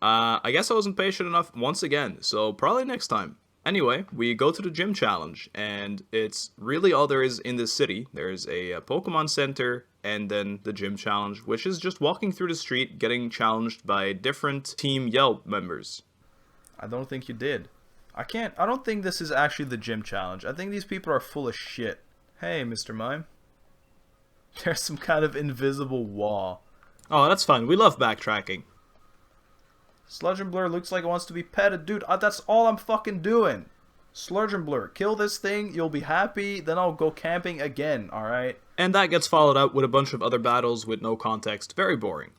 I guess I wasn't patient enough once again, so probably next time. Anyway, we go to the gym challenge, and it's really all there is in this city. There's a Pokemon Center, and then the gym challenge, which is just walking through the street, getting challenged by different Team Yell members. I don't think you did. I don't think this is actually the gym challenge. I think these people are full of shit. Hey, Mr. Mime. There's some kind of invisible wall. Oh, that's fine. We love backtracking. Sludge and Blur looks like it wants to be petted. Dude, that's all I'm fucking doing. Sludge and Blur, kill this thing, you'll be happy, then I'll go camping again, alright? And that gets followed up with a bunch of other battles with no context. Very boring.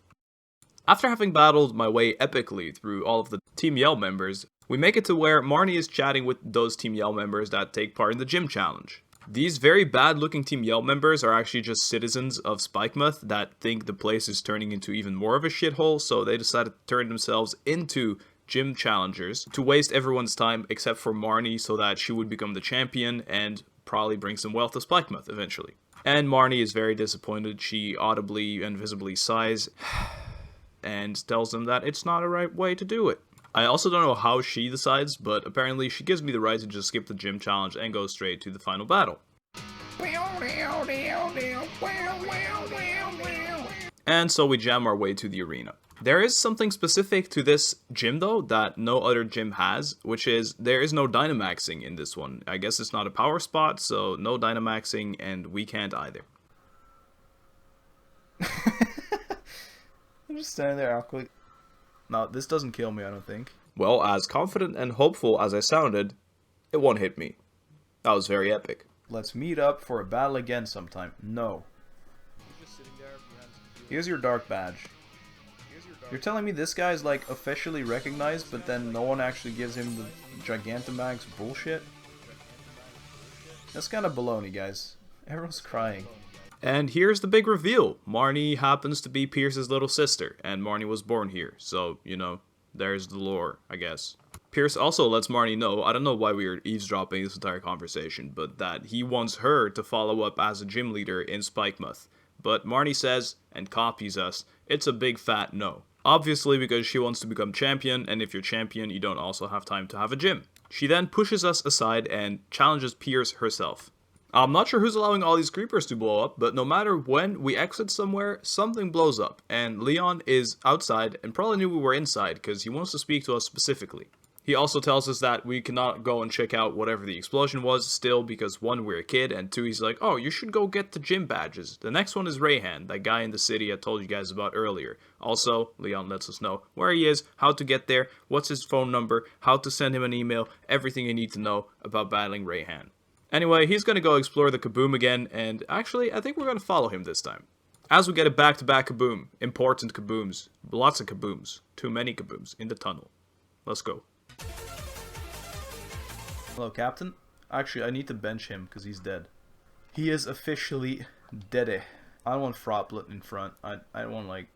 After having battled my way epically through all of the Team Yell members, we make it to where Marnie is chatting with those Team Yell members that take part in the gym challenge. These very bad looking Team Yell members are actually just citizens of Spikemuth that think the place is turning into even more of a shithole, so they decided to turn themselves into gym challengers to waste everyone's time except for Marnie so that she would become the champion and probably bring some wealth to Spikemuth eventually. And Marnie is very disappointed. She audibly and visibly sighs and tells them that it's not a right way to do it. I also don't know how she decides, but apparently she gives me the right to just skip the gym challenge and go straight to the final battle. And so we jam our way to the arena. There is something specific to this gym though that no other gym has, which is there is no Dynamaxing in this one. I guess it's not a power spot, so no Dynamaxing, and we can't either. I'm just standing there awkwardly. No, this doesn't kill me, I don't think. Well, as confident and hopeful as I sounded, it won't hit me. That was very epic. Let's meet up for a battle again sometime. No. Here's your dark badge. You're telling me this guy's like officially recognized, but then no one actually gives him the Gigantamax bullshit? That's kind of baloney, guys. Everyone's crying. And here's the big reveal. Marnie happens to be Pierce's little sister, and Marnie was born here. So, you know, there's the lore, I guess. Pierce also lets Marnie know, I don't know why we were eavesdropping this entire conversation, but that he wants her to follow up as a gym leader in Spikemuth. But Marnie says, and copies us, it's a big fat no. Obviously because she wants to become champion, and if you're champion, you don't also have time to have a gym. She then pushes us aside and challenges Pierce herself. I'm not sure who's allowing all these creepers to blow up, but no matter when we exit somewhere, something blows up, and Leon is outside and probably knew we were inside because he wants to speak to us specifically. He also tells us that we cannot go and check out whatever the explosion was still because 1, we're a kid, and 2, he's like, oh, you should go get the gym badges. The next one is Rayhan, that guy in the city I told you guys about earlier. Also, Leon lets us know where he is, how to get there, what's his phone number, how to send him an email, everything you need to know about battling Rayhan. Anyway, he's going to go explore the Kaboom again, and actually, I think we're going to follow him this time. As we get a back-to-back Kaboom, important Kabooms, lots of Kabooms, too many Kabooms in the tunnel. Let's go. Hello, Captain. Actually, I need to bench him because he's dead. He is officially dead. I don't want Froplet in front. I don't want, like...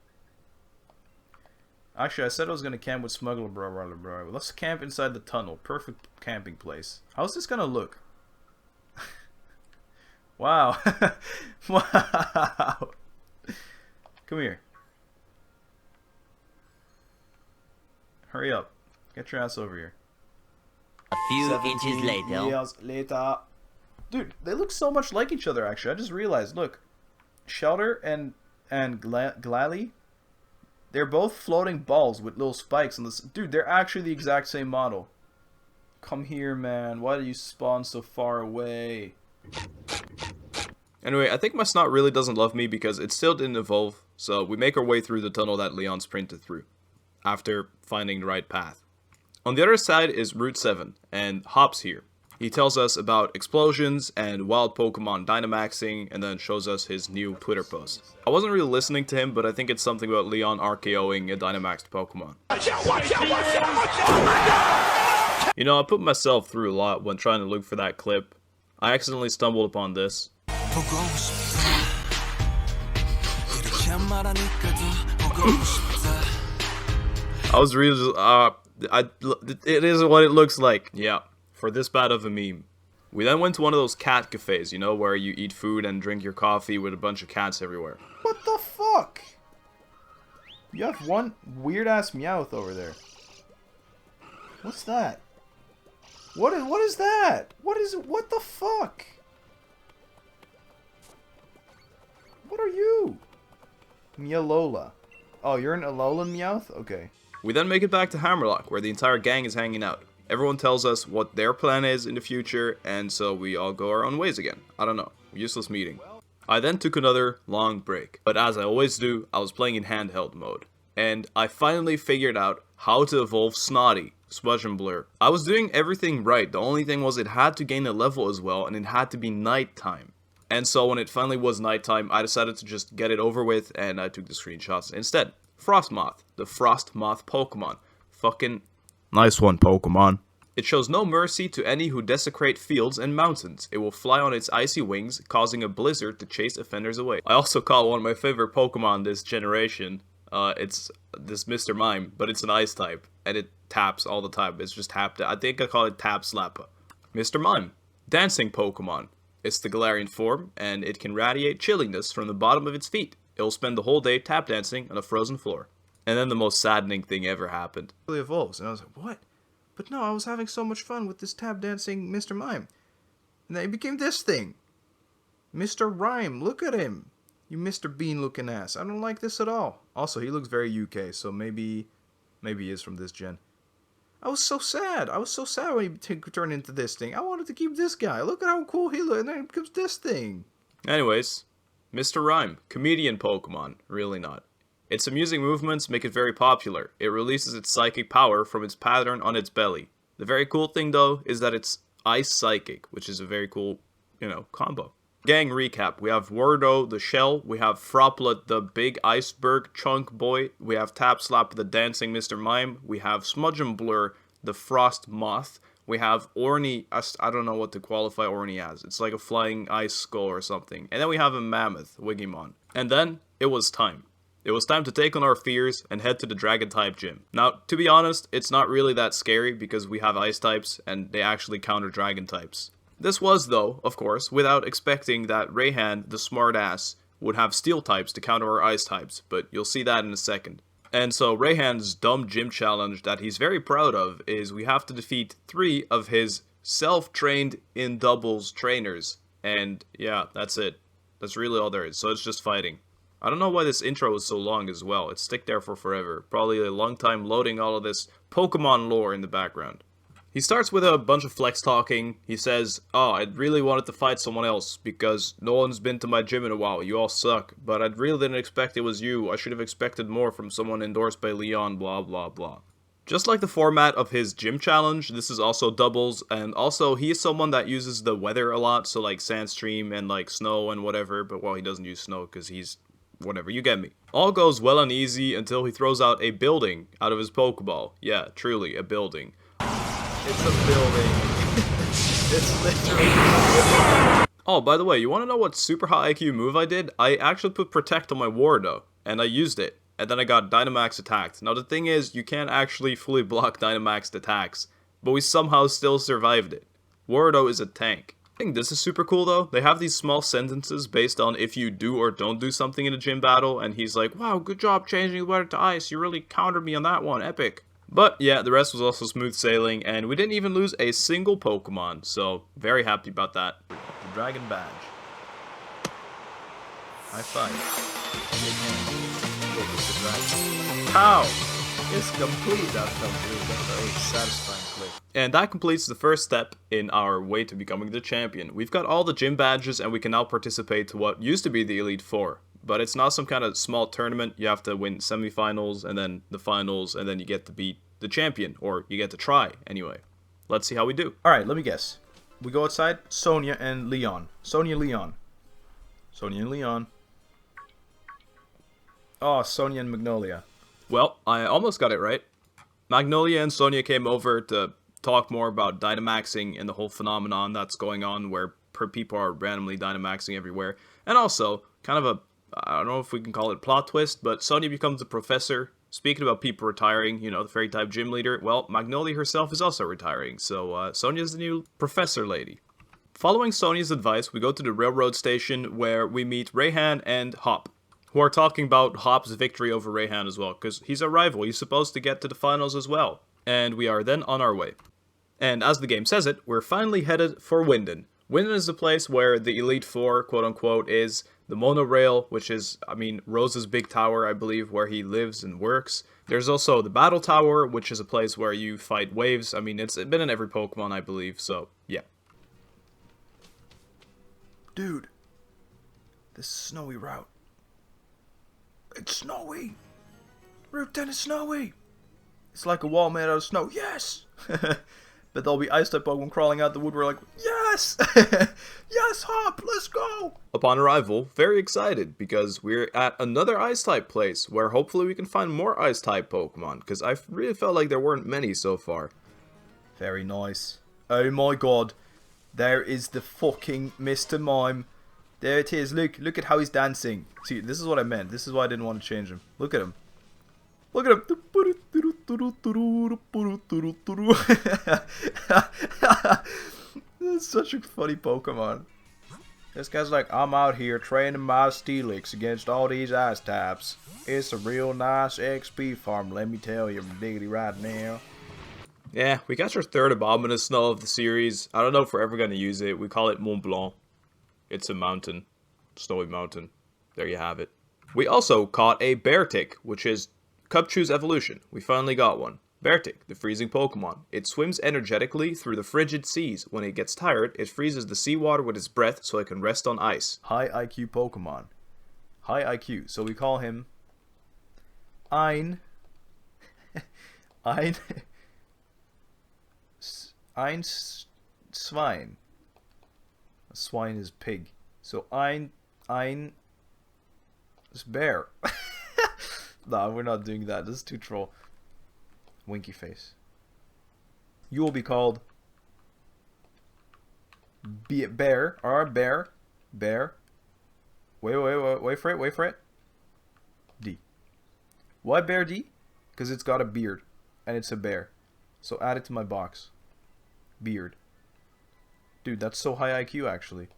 Actually, I said I was going to camp with Smuggler Bro. Let's camp inside the tunnel. Perfect camping place. How's this going to look? Wow. Wow. Come here. Hurry up. Get your ass over here. A few inches later. Years later. Dude, they look so much like each other, actually. I just realized. Look. Shelter and Glally. They're both floating balls with little spikes on this. Dude, they're actually the exact same model. Come here, man. Why do you spawn so far away? Anyway, I think my snot really doesn't love me because it still didn't evolve, so we make our way through the tunnel that Leon sprinted through, after finding the right path. On the other side is Route 7, and Hop's here. He tells us about explosions and wild Pokemon Dynamaxing, and then shows us his new Twitter post. I wasn't really listening to him, but I think it's something about Leon RKOing a Dynamaxed Pokemon. Watch out, watch out, watch out, watch out, watch out! You know, I put myself through a lot when trying to look for that clip. I accidentally stumbled upon this. I was really it is what it looks like. Yeah, for this bad of a meme. We then went to one of those cat cafes, you know, where you eat food and drink your coffee with a bunch of cats everywhere. What the fuck? You have one weird-ass Meowth over there. What's that? What is that? What the fuck? What are you? Meowlola. Oh, you're an Alolan Meowth? Okay. We then make it back to Hammerlock, where the entire gang is hanging out. Everyone tells us what their plan is in the future, and so we all go our own ways again. I don't know. Useless meeting. I then took another long break, but as I always do, I was playing in handheld mode. And I finally figured out how to evolve Snotty, Smudge and Blur. I was doing everything right, the only thing was it had to gain a level as well, and it had to be nighttime. And so when it finally was nighttime, I decided to just get it over with, and I took the screenshots instead. Frostmoth, the Frostmoth Pokemon. Fucking nice one, Pokemon. It shows no mercy to any who desecrate fields and mountains. It will fly on its icy wings, causing a blizzard to chase offenders away. I also caught one of my favorite Pokemon this generation. It's this Mr. Mime, but it's an ice type, and it taps all the time. It's just tapped. I think I call it Tap Slappa. Mr. Mime, dancing Pokemon. It's the Galarian form, and it can radiate chilliness from the bottom of its feet. It will spend the whole day tap dancing on a frozen floor. And then the most saddening thing ever happened. It really evolves, and I was like, what? But no, I was having so much fun with this tap dancing Mr. Mime. And then it became this thing. Mr. Rhyme, look at him. You Mr. Bean looking ass. I don't like this at all. Also, he looks very UK, so maybe he is from this gen. I was so sad. I was so sad when he turned into this thing. I wanted to keep this guy. Look at how cool he looked, and then it becomes this thing. Anyways, Mr. Rhyme, comedian Pokemon. Really not. Its amusing movements make it very popular. It releases its psychic power from its pattern on its belly. The very cool thing, though, is that it's Ice Psychic, which is a very cool, combo. Gang recap. We have Wardo, the shell. We have Froplet, the big iceberg chunk boy. We have Tap Slap, the dancing Mr. Mime. We have Smudge and Blur, the frost moth. We have Orny. I don't know what to qualify Orny as. It's like a flying ice skull or something. And then we have a mammoth, Wigimon. And then it was time. It was time to take on our fears and head to the Dragon type gym. Now, to be honest, it's not really that scary because we have ice types and they actually counter Dragon types. This was, though, of course, without expecting that Rayhan, the smartass, would have steel types to counter our ice types, but you'll see that in a second. And so Rayhan's dumb gym challenge that he's very proud of is we have to defeat 3 of his self-trained in doubles trainers. And yeah, that's it. That's really all there is, so it's just fighting. I don't know why this intro was so long as well. It stuck there for forever. Probably a long time loading all of this Pokemon lore in the background. He starts with a bunch of flex talking. He says, "Oh, I really wanted to fight someone else because no one's been to my gym in a while. You all suck. But I really didn't expect it was you. I should have expected more from someone endorsed by Leon, blah blah blah." Just like the format of his gym challenge, this is also doubles, and also he is someone that uses the weather a lot, so like Sandstream and like snow and whatever, but well, he doesn't use snow because he's whatever, you get me. All goes well and easy until he throws out a building out of his Pokeball. Yeah, truly, a building. It's a building. It's literally a building. Oh, by the way, you want to know what super high IQ move I did? I actually put Protect on my Wardo, and I used it, and then I got Dynamax attacked. Now the thing is, you can't actually fully block Dynamax attacks, but we somehow still survived it. Wardo is a tank. I think this is super cool though. They have these small sentences based on if you do or don't do something in a gym battle, and he's like, "Wow, good job changing the weather to ice. You really countered me on that one, epic." But yeah, the rest was also smooth sailing, and we didn't even lose a single Pokemon, so very happy about that. The Dragon Badge. High five. How? It's complete. That's complete. That's a very satisfying clip. And that completes the first step in our way to becoming the champion. We've got all the gym badges, and we can now participate to what used to be the Elite Four. But it's not some kind of small tournament. You have to win semifinals, and then the finals, and then you get to beat the champion, or you get to try, anyway. Let's see how we do. Alright, let me guess. We go outside, Sonia and Leon. Sonia, Leon. Sonia and Leon. Oh, Sonia and Magnolia. Well, I almost got it right. Magnolia and Sonia came over to talk more about Dynamaxing and the whole phenomenon that's going on where people are randomly Dynamaxing everywhere. And also, kind of a, I don't know if we can call it plot twist, but Sonia becomes a professor. Speaking about people retiring, you know, the fairy type gym leader, well, Magnolia herself is also retiring, so Sonia's the new professor lady. Following Sonia's advice, we go to the railroad station where we meet Rayhan and Hop, who are talking about Hop's victory over Rayhan as well, because he's a rival. He's supposed to get to the finals as well. And we are then on our way. And as the game says it, we're finally headed for Winden. Winden is the place where the Elite Four, quote-unquote, is. The monorail, which is, Rose's big tower, I believe, where he lives and works. There's also the Battle Tower, which is a place where you fight waves. It's been in every Pokemon, I believe, so, yeah. Dude, this snowy route. It's snowy. Route 10 is snowy. It's like a wall made out of snow. Yes! But there'll be ice type Pokemon crawling out the wood. We're like, yes! Yes, Hop, let's go! Upon arrival, very excited because we're at another ice type place where hopefully we can find more ice type Pokemon, because I really felt like there weren't many so far. Very nice. Oh my god. There is the fucking Mr. Mime. There it is. Look at how he's dancing. See, this is what I meant. This is why I didn't want to change him. Look at him. Look at him. This is such a funny Pokemon. This guy's like, I'm out here training my Steelix against all these ice types. It's a real nice XP farm, let me tell you, diggity right now. Yeah, we got your third Abominous Snow of the series. I don't know if we're ever going to use it. We call it Mont Blanc. It's a mountain. Snowy mountain. There you have it. We also caught a Beartic, which is Cubchoo's evolution. We finally got one. Beartic, the freezing Pokemon. It swims energetically through the frigid seas. When it gets tired, it freezes the seawater with its breath so it can rest on ice. High IQ Pokemon. High IQ. So we call him Ein. Ein. Ein Swine. A swine is pig. So Ein is bear. Nah, we're not doing that. This is too troll. Winky face. You will be called Bear. Or Bear. Bear. Wait for it. D. Why Bear D? Because it's got a beard. And it's a bear. So add it to my box. Beard. Dude, that's so high IQ actually.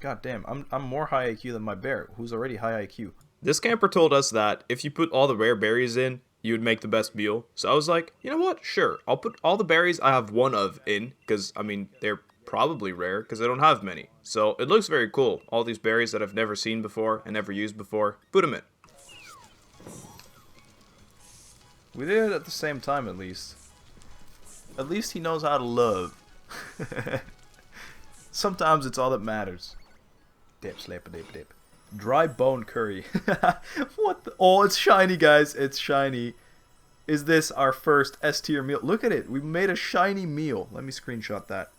God damn, I'm more high IQ than my bear, who's already high IQ. This camper told us that if you put all the rare berries in, you would make the best meal. So I was like, you know what? Sure, I'll put all the berries I have one of in, because, they're probably rare, because I don't have many. So it looks very cool. All these berries that I've never seen before and never used before, put them in. We did it at the same time, at least. At least he knows how to love. Sometimes it's all that matters. Dip, slap, dip. Dry bone curry. What the? Oh, it's shiny, guys. It's shiny. Is this our first S tier meal? Look at it. We made a shiny meal. Let me screenshot that.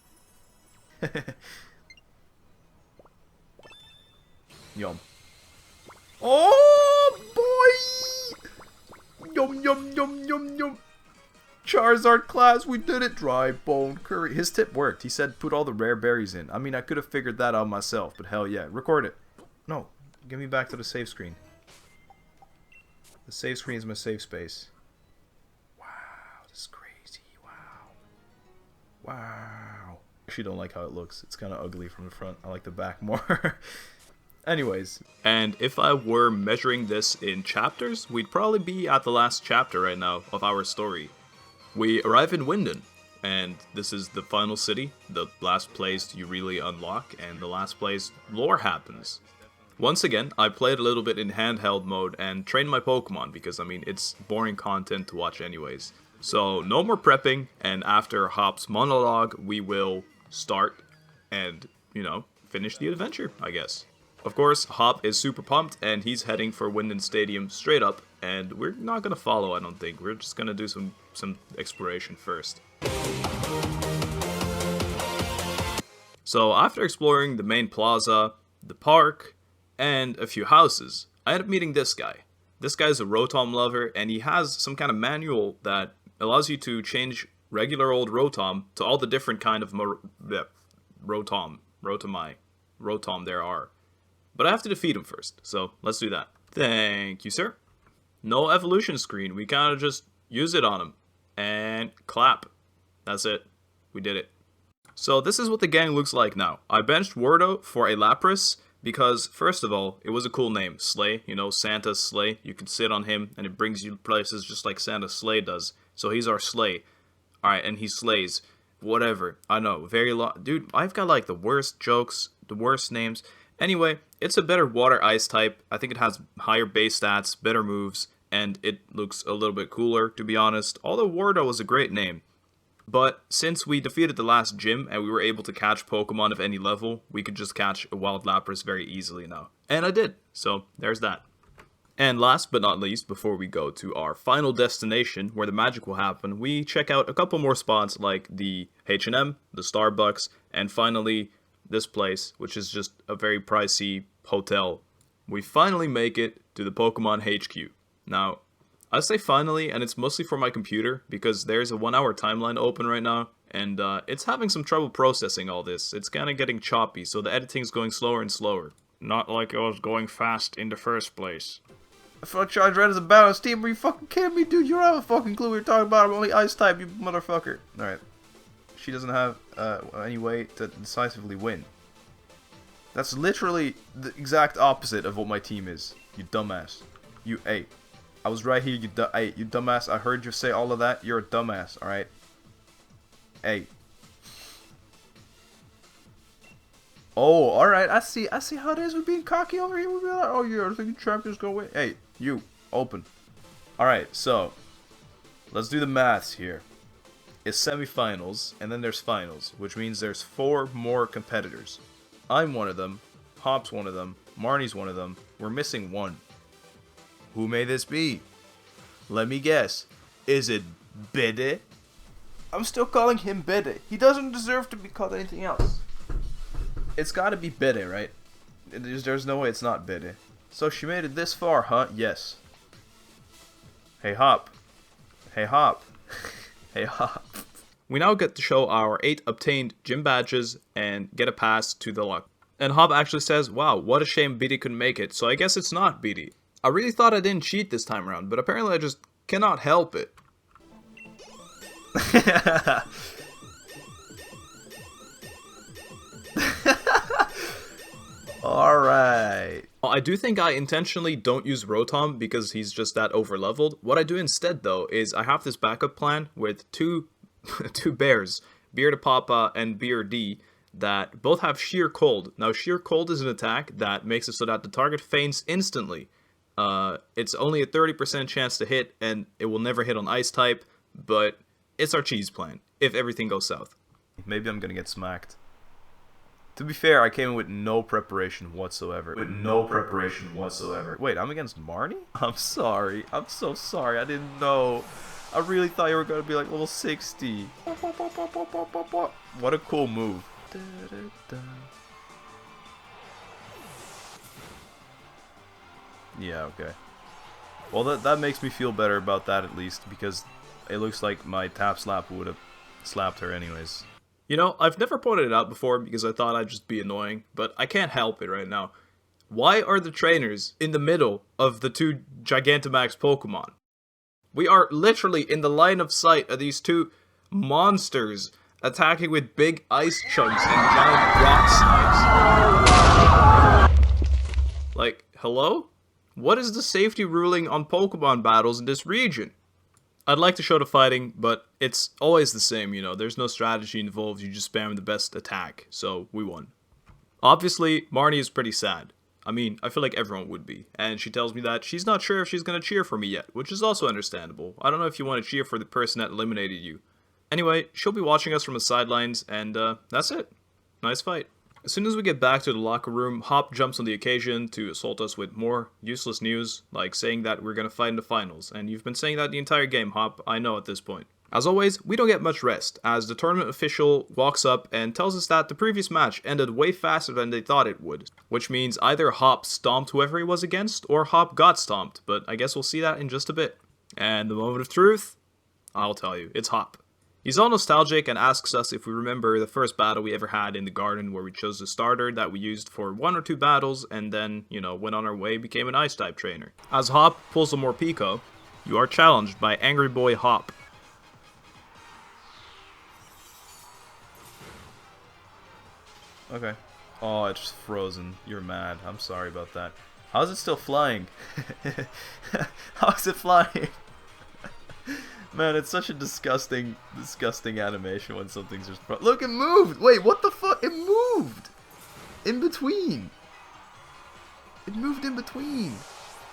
Yum. Oh, boy! Yum, yum, yum, yum, yum. Charizard class, we did it. Dry bone curry. His tip worked. He said put all the rare berries in. I could have figured that out myself, but hell yeah. Record it. No. Give me back to the save screen. The save screen is my safe space. Wow, this is crazy. Wow. I actually don't like how it looks. It's kind of ugly from the front. I like the back more. Anyways. And if I were measuring this in chapters, we'd probably be at the last chapter right now of our story. We arrive in Winden, and this is the final city, the last place you really unlock, and the last place lore happens. Once again, I played a little bit in handheld mode and trained my Pokemon because, it's boring content to watch anyways. So, no more prepping, and after Hop's monologue, we will start and, finish the adventure, I guess. Of course, Hop is super pumped, and he's heading for Winden Stadium straight up, and we're not gonna follow, I don't think. We're just gonna do some exploration first. So, after exploring the main plaza, the park, and a few houses, I end up meeting this guy. This guy's a Rotom lover, and he has some kind of manual that allows you to change regular old Rotom to all the different kind of Rotom there are. But I have to defeat him first, so let's do that. Thank you, sir. No evolution screen, we kind of just use it on him. And clap. That's it. We did it. So this is what the gang looks like now. I benched Wardo for a Lapras, Because, first of all, it was a cool name. Sleigh, you know, Santa's sleigh. You can sit on him, and it brings you places just like Santa's sleigh does. So he's our sleigh. Alright, and he slays. Whatever. I know, very dude, I've got like the worst jokes, the worst names. Anyway, it's a better water ice type. I think it has higher base stats, better moves, and it looks a little bit cooler, to be honest. Although Wardo was a great name. But since we defeated the last gym and we were able to catch Pokemon of any level, we could just catch a Wild Lapras very easily now. And I did, so there's that. And last but not least, before we go to our final destination where the magic will happen, we check out a couple more spots like the H&M, the Starbucks, and finally this place, which is just a very pricey hotel. We finally make it to the Pokemon HQ. Now, I say finally, and it's mostly for my computer, because there's a 1 hour timeline open right now, and it's having some trouble processing all this. It's kind of getting choppy, so the editing's going slower and slower. Not like it was going fast in the first place. I thought Charge Red is a balance team. Are you fucking kidding me, dude? You don't have a fucking clue what you're talking about. I'm only Ice type, you motherfucker. Alright. She doesn't have any way to decisively win. That's literally the exact opposite of what my team is. You dumbass. Hey. I was right here, you dumbass. I heard you say all of that. You're a dumbass, alright? Hey. Oh, alright. I see how it is with being cocky over here. We'll be like, oh, yeah, I think the champion's gonna win. Hey, you. Open. Alright, so. Let's do the maths here. It's semifinals, and then there's finals, which means there's 4 more competitors. I'm one of them. Hop's one of them. Marnie's one of them. We're missing 1. Who may this be? Let me guess. Is it Bede? I'm still calling him Bede. He doesn't deserve to be called anything else. It's gotta be Bede, right? There's no way it's not Bede. So she made it this far, huh? Yes. Hey, Hop. Hey, Hop. Hey, Hop. We now get to show our 8 obtained gym badges and get a pass to the luck. And Hop actually says, wow, what a shame Bede couldn't make it. So I guess it's not Bede. I really thought I didn't cheat this time around, but apparently I just cannot help it. Alright. I do think I intentionally don't use Rotom because he's just that overleveled. What I do instead, though, is I have this backup plan with two bears, Beardapapa and Beardy, that both have Sheer Cold. Now, Sheer Cold is an attack that makes it so that the target faints instantly. It's only a 30% chance to hit, and it will never hit on Ice type, but it's our cheese plan, if everything goes south. Maybe I'm gonna get smacked. To be fair, I came in with no preparation whatsoever. Wait, I'm against Marnie? I'm sorry. I'm so sorry. I didn't know. I really thought you were gonna be like level 60. What a cool move. Yeah, okay. Well, that makes me feel better about that at least, because it looks like my tap slap would have slapped her anyways. You know, I've never pointed it out before because I thought I'd just be annoying, but I can't help it right now. Why are the trainers in the middle of the 2 Gigantamax Pokemon? We are literally in the line of sight of these 2 monsters attacking with big ice chunks and giant rock slides. Like, hello? What is the safety ruling on Pokemon battles in this region? I'd like to show the fighting, but it's always the same, you know. There's no strategy involved, you just spam the best attack, so we won. Obviously, Marnie is pretty sad. I mean, I feel like everyone would be. And she tells me that she's not sure if she's gonna cheer for me yet, which is also understandable. I don't know if you want to cheer for the person that eliminated you. Anyway, she'll be watching us from the sidelines, and that's it. Nice fight. As soon as we get back to the locker room, Hop jumps on the occasion to assault us with more useless news, like saying that we're gonna fight in the finals, and you've been saying that the entire game, Hop, I know at this point. As always, we don't get much rest, as the tournament official walks up and tells us that the previous match ended way faster than they thought it would, which means either Hop stomped whoever he was against, or Hop got stomped, but I guess we'll see that in just a bit. And the moment of truth? I'll tell you, it's Hop. He's all nostalgic and asks us if we remember the first battle we ever had in the garden where we chose a starter that we used for 1 or 2 battles and then, you know, went on our way, became an Ice-type trainer. As Hop pulls a Morpeko, you are challenged by Angry Boy Hop. Okay. Oh, it's frozen. You're mad. I'm sorry about that. How is it still flying? How is it flying? Man, it's such a disgusting animation when something's just... Look, it moved! Wait, what the fuck? It moved! In between. It moved in between.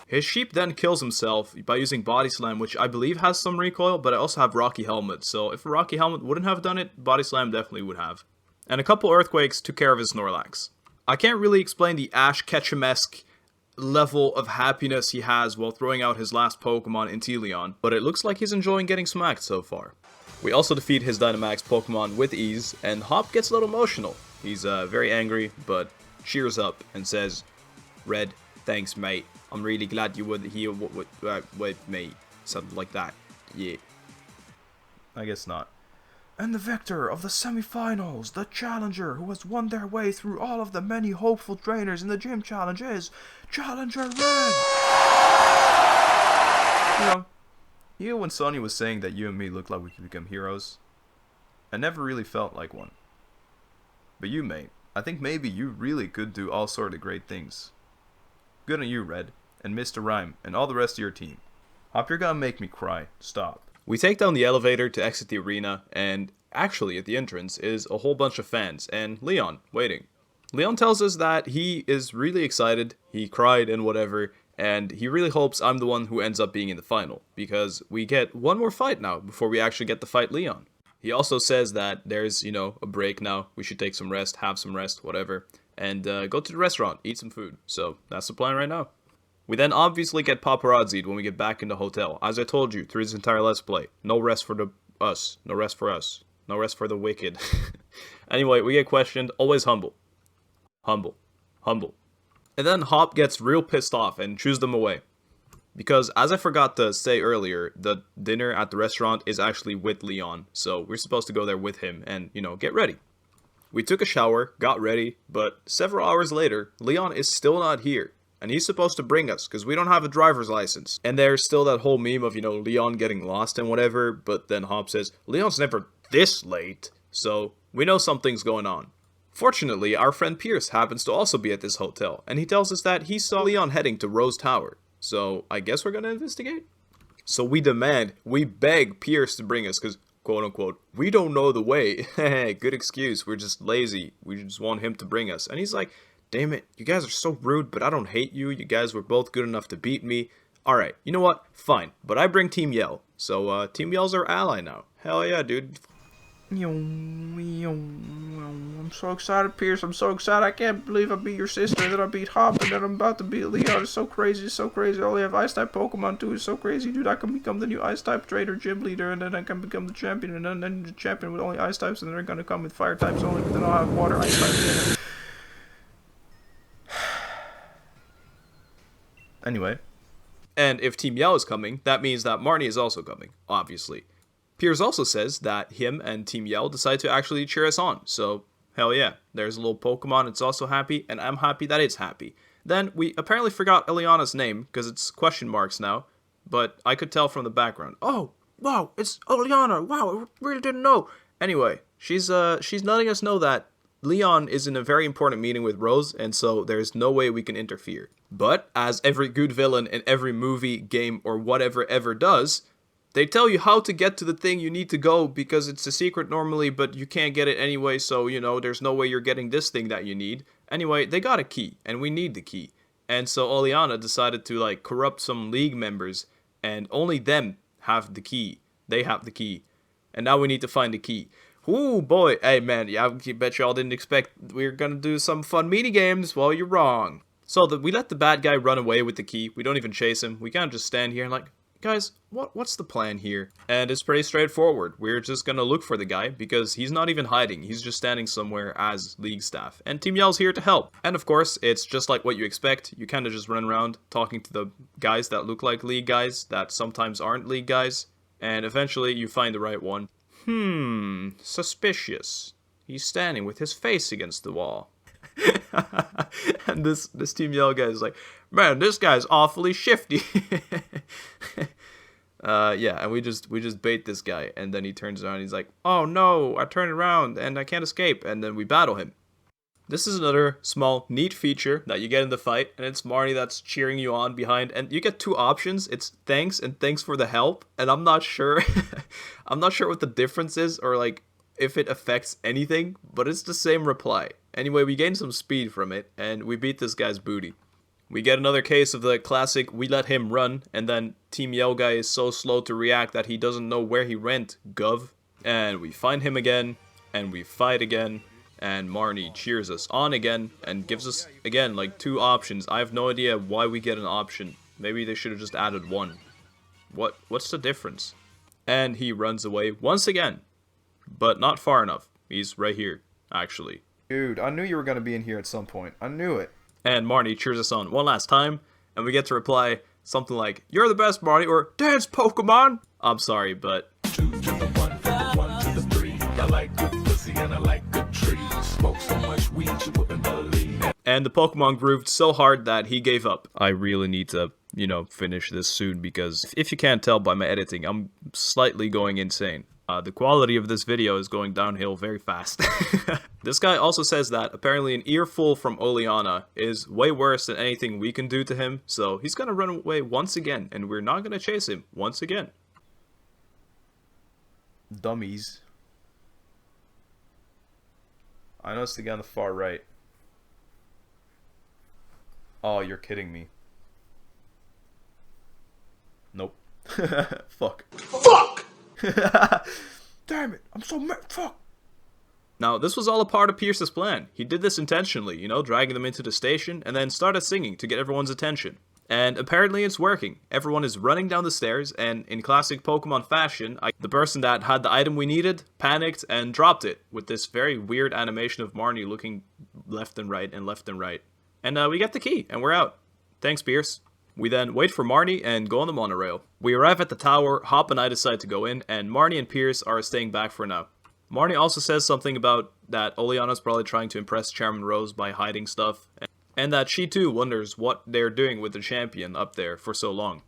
His sheep then kills himself by using Body Slam, which I believe has some recoil, but I also have Rocky Helmet, so if a Rocky Helmet wouldn't have done it, Body Slam definitely would have. And a couple Earthquakes took care of his Snorlax. I can't really explain the Ash Ketchum-esque level of happiness he has while throwing out his last Pokemon in Teleon, but it looks like he's enjoying getting smacked so far. We also defeat his Dynamax Pokemon with ease, and Hop gets a little emotional. He's very angry, but cheers up and says, "Red, thanks mate. I'm really glad you were here with me." Something like that. Yeah. I guess not. And the victor of the semifinals, the challenger who has won their way through all of the many hopeful trainers in the gym challenge is Challenger Red. You know when Sonny was saying that you and me look like we could become heroes? I never really felt like one. But you, mate, I think maybe you really could do all sort of great things. Good on you, Red, and Mr. Rhyme, and all the rest of your team. Hop, you're gonna make me cry. Stop. We take down the elevator to exit the arena, and actually at the entrance is a whole bunch of fans, and Leon waiting. Leon tells us that he is really excited, he cried and whatever, and he really hopes I'm the one who ends up being in the final, because we get one more fight now before we actually get to fight Leon. He also says that there's, a break now, we should take some rest, have some rest, whatever, and go to the restaurant, eat some food. So that's the plan right now. We then obviously get paparazzi'd when we get back in the hotel. As I told you through this entire Let's Play, no rest for us, no rest for us, no rest for the wicked. Anyway, we get questioned, always humble. Humble. Humble. And then Hop gets real pissed off and chews them away. Because, as I forgot to say earlier, the dinner at the restaurant is actually with Leon, so we're supposed to go there with him and, get ready. We took a shower, got ready, but several hours later, Leon is still not here. And he's supposed to bring us, because we don't have a driver's license. And there's still that whole meme of, Leon getting lost and whatever, but then Hop says, Leon's never this late, so we know something's going on. Fortunately, our friend Pierce happens to also be at this hotel, and he tells us that he saw Leon heading to Rose Tower. So, I guess we're gonna investigate? So we beg Pierce to bring us, because, quote unquote, we don't know the way. Good excuse, we're just lazy, we just want him to bring us. And he's like, damn it, you guys are so rude, but I don't hate you. You guys were both good enough to beat me. Alright, you know what? Fine. But I bring Team Yell. So, Team Yell's our ally now. Hell yeah, dude. I'm so excited, Pierce. I'm so excited. I can't believe I beat your sister, and then I beat Hop, and then I'm about to beat Leon. It's so crazy. It's so crazy. I only have Ice-type Pokemon, too. It's so crazy, dude. I can become the new Ice-type trainer gym leader, and then I can become the champion, and then the champion with only Ice-types, and then they're gonna come with Fire-types only, but then I'll have Water Ice-types in it. Anyway. And if Team Yell is coming, that means that Marnie is also coming, obviously. Piers also says that him and Team Yell decide to actually cheer us on, so hell yeah. There's a little Pokemon, it's also happy, and I'm happy that it's happy. Then, we apparently forgot Eliana's name, because it's question marks now, but I could tell from the background. Oh, wow, it's Eliana, wow, I really didn't know. Anyway, she's letting us know that Leon is in a very important meeting with Rose, and so there's no way we can interfere. But, as every good villain in every movie, game, or whatever ever does, they tell you how to get to the thing you need to go because it's a secret normally, but you can't get it anyway, so, there's no way you're getting this thing that you need. Anyway, they got a key, and we need the key. And so Oleana decided to, corrupt some league members, and only them have the key. They have the key. And now we need to find the key. Ooh, boy. Hey, man, I bet y'all didn't expect we were gonna do some fun mini-games. Well, you're wrong. So, we let the bad guy run away with the key. We don't even chase him. We kind of just stand here and guys, what's the plan here? And it's pretty straightforward. We're just gonna look for the guy, because he's not even hiding. He's just standing somewhere as League staff. And Team Yell's here to help. And of course, it's just like what you expect. You kind of just run around talking to the guys that look like League guys, that sometimes aren't League guys. And eventually, you find the right one. Suspicious. He's standing with his face against the wall. And this Team Yell guy is like, man, this guy's awfully shifty. Yeah, and we just bait this guy, and then he turns around and he's like, oh no, I turned around and I can't escape, and then we battle him. This is another small, neat feature that you get in the fight, and it's Marnie that's cheering you on behind, and you get two options. It's thanks and thanks for the help, and I'm not sure, I'm not sure what the difference is, or like, if it affects anything, but it's the same reply. Anyway, we gain some speed from it, and we beat this guy's booty. We get another case of the classic, we let him run, and then Team Yell Guy is so slow to react that he doesn't know where he went, gov. And we find him again, and we fight again. And Marnie cheers us on again and gives us, again, like 2 options. I have no idea why we get an option. Maybe they should have just added 1. What's the difference? And he runs away once again. But not far enough. He's right here, actually. Dude, I knew you were going to be in here at some point. I knew it. And Marnie cheers us on one last time. And we get to reply something like, "You're the best, Marnie," or "Dance, Pokemon!" I'm sorry, but... 2 to the 1, from the 1 to the 3. I like good pussy and I like good trees. Smoke so much weed you wouldn't believe it. And the Pokemon grooved so hard that he gave up. I really need to, finish this soon because if you can't tell by my editing, I'm slightly going insane. The quality of this video is going downhill very fast. This guy also says that apparently an earful from Oleana is way worse than anything we can do to him, so he's gonna run away once again, and we're not gonna chase him once again. Dummies. I noticed the guy on the far right. Oh, you're kidding me. Nope. Fuck. Fuck! Damn it, I'm so mad. Fuck. Now, this was all a part of Pierce's plan. He did this intentionally, dragging them into the station, and then started singing to get everyone's attention. And apparently it's working. Everyone is running down the stairs, and in classic Pokemon fashion, the person that had the item we needed panicked and dropped it, with this very weird animation of Marnie looking left and right and left and right. And we get the key, and we're out. Thanks, Pierce. We then wait for Marnie and go on the monorail. We arrive at the tower, Hop and I decide to go in, and Marnie and Pierce are staying back for now. Marnie also says something about that Oleana's probably trying to impress Chairman Rose by hiding stuff, and that she too wonders what they're doing with the champion up there for so long.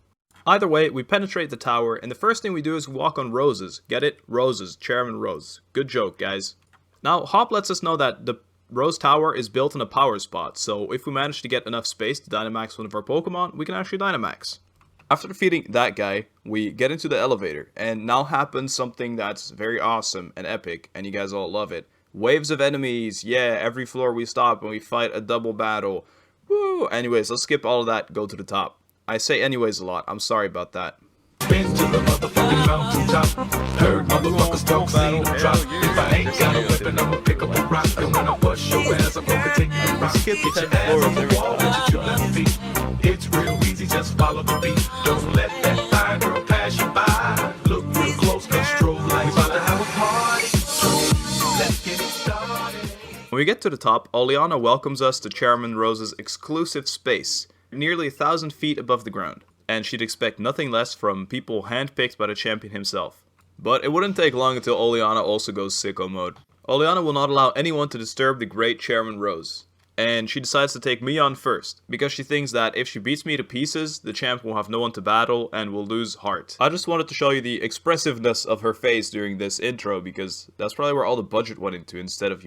Either way, we penetrate the tower, and the first thing we do is walk on roses. Get it? Roses. Chairman Rose. Good joke, guys. Now, Hop lets us know that the Rose Tower is built in a power spot, so if we manage to get enough space to Dynamax one of our Pokemon, we can actually Dynamax. After defeating that guy, we get into the elevator, and now happens something that's very awesome and epic, and you guys all love it. Waves of enemies, yeah, every floor we stop and we fight a double battle. Woo! Anyways, let's skip all of that, go to the top. I say anyways a lot, I'm sorry about that. Been to the motherfucking mountaintop. Heard motherfuckers talk, seen them drop. If I ain't got a weapon, I'ma pick up a rock. And when I bust your ass, I'm gonna continue to rock. Skip the Get your 10th ass floor on the every wall time. with your 2 left feet. It's real easy, just follow the beat. Don't let that fine girl pass you by. Look real close, cause strobe like we about to have a party. Let's get it started. When we get to the top, Oleana welcomes us to Chairman Rose's exclusive space, nearly 1,000 feet above the ground, and she'd expect nothing less from people handpicked by the champion himself. But it wouldn't take long until Oleana also goes sicko mode. Oleana will not allow anyone to disturb the great Chairman Rose, and she decides to take me on first, because she thinks that if she beats me to pieces, the champ will have no one to battle and will lose heart. I just wanted to show you the expressiveness of her face during this intro, because that's probably where all the budget went into, instead of,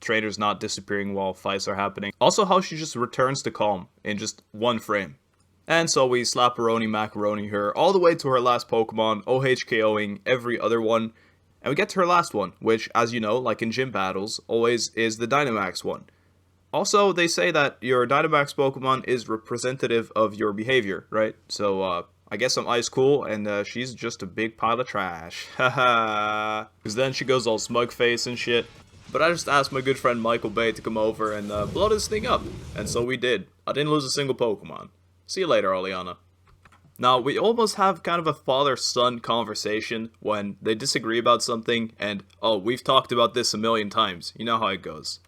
trainers not disappearing while fights are happening. Also how she just returns to calm in just one frame. And so we slap-a-roni macaroni her all the way to her last Pokemon, OHKOing every other one. And we get to her last one, which, as you know, like in gym battles, always is the Dynamax one. Also, they say that your Dynamax Pokemon is representative of your behavior, right? So, I guess I'm ice cool, and she's just a big pile of trash. Haha. Because then she goes all smug face and shit. But I just asked my good friend Michael Bay to come over and blow this thing up. And so we did. I didn't lose a single Pokemon. See you later, Oleana. Now, we almost have kind of a father-son conversation when they disagree about something, and, oh, we've talked about this a million times. You know how it goes.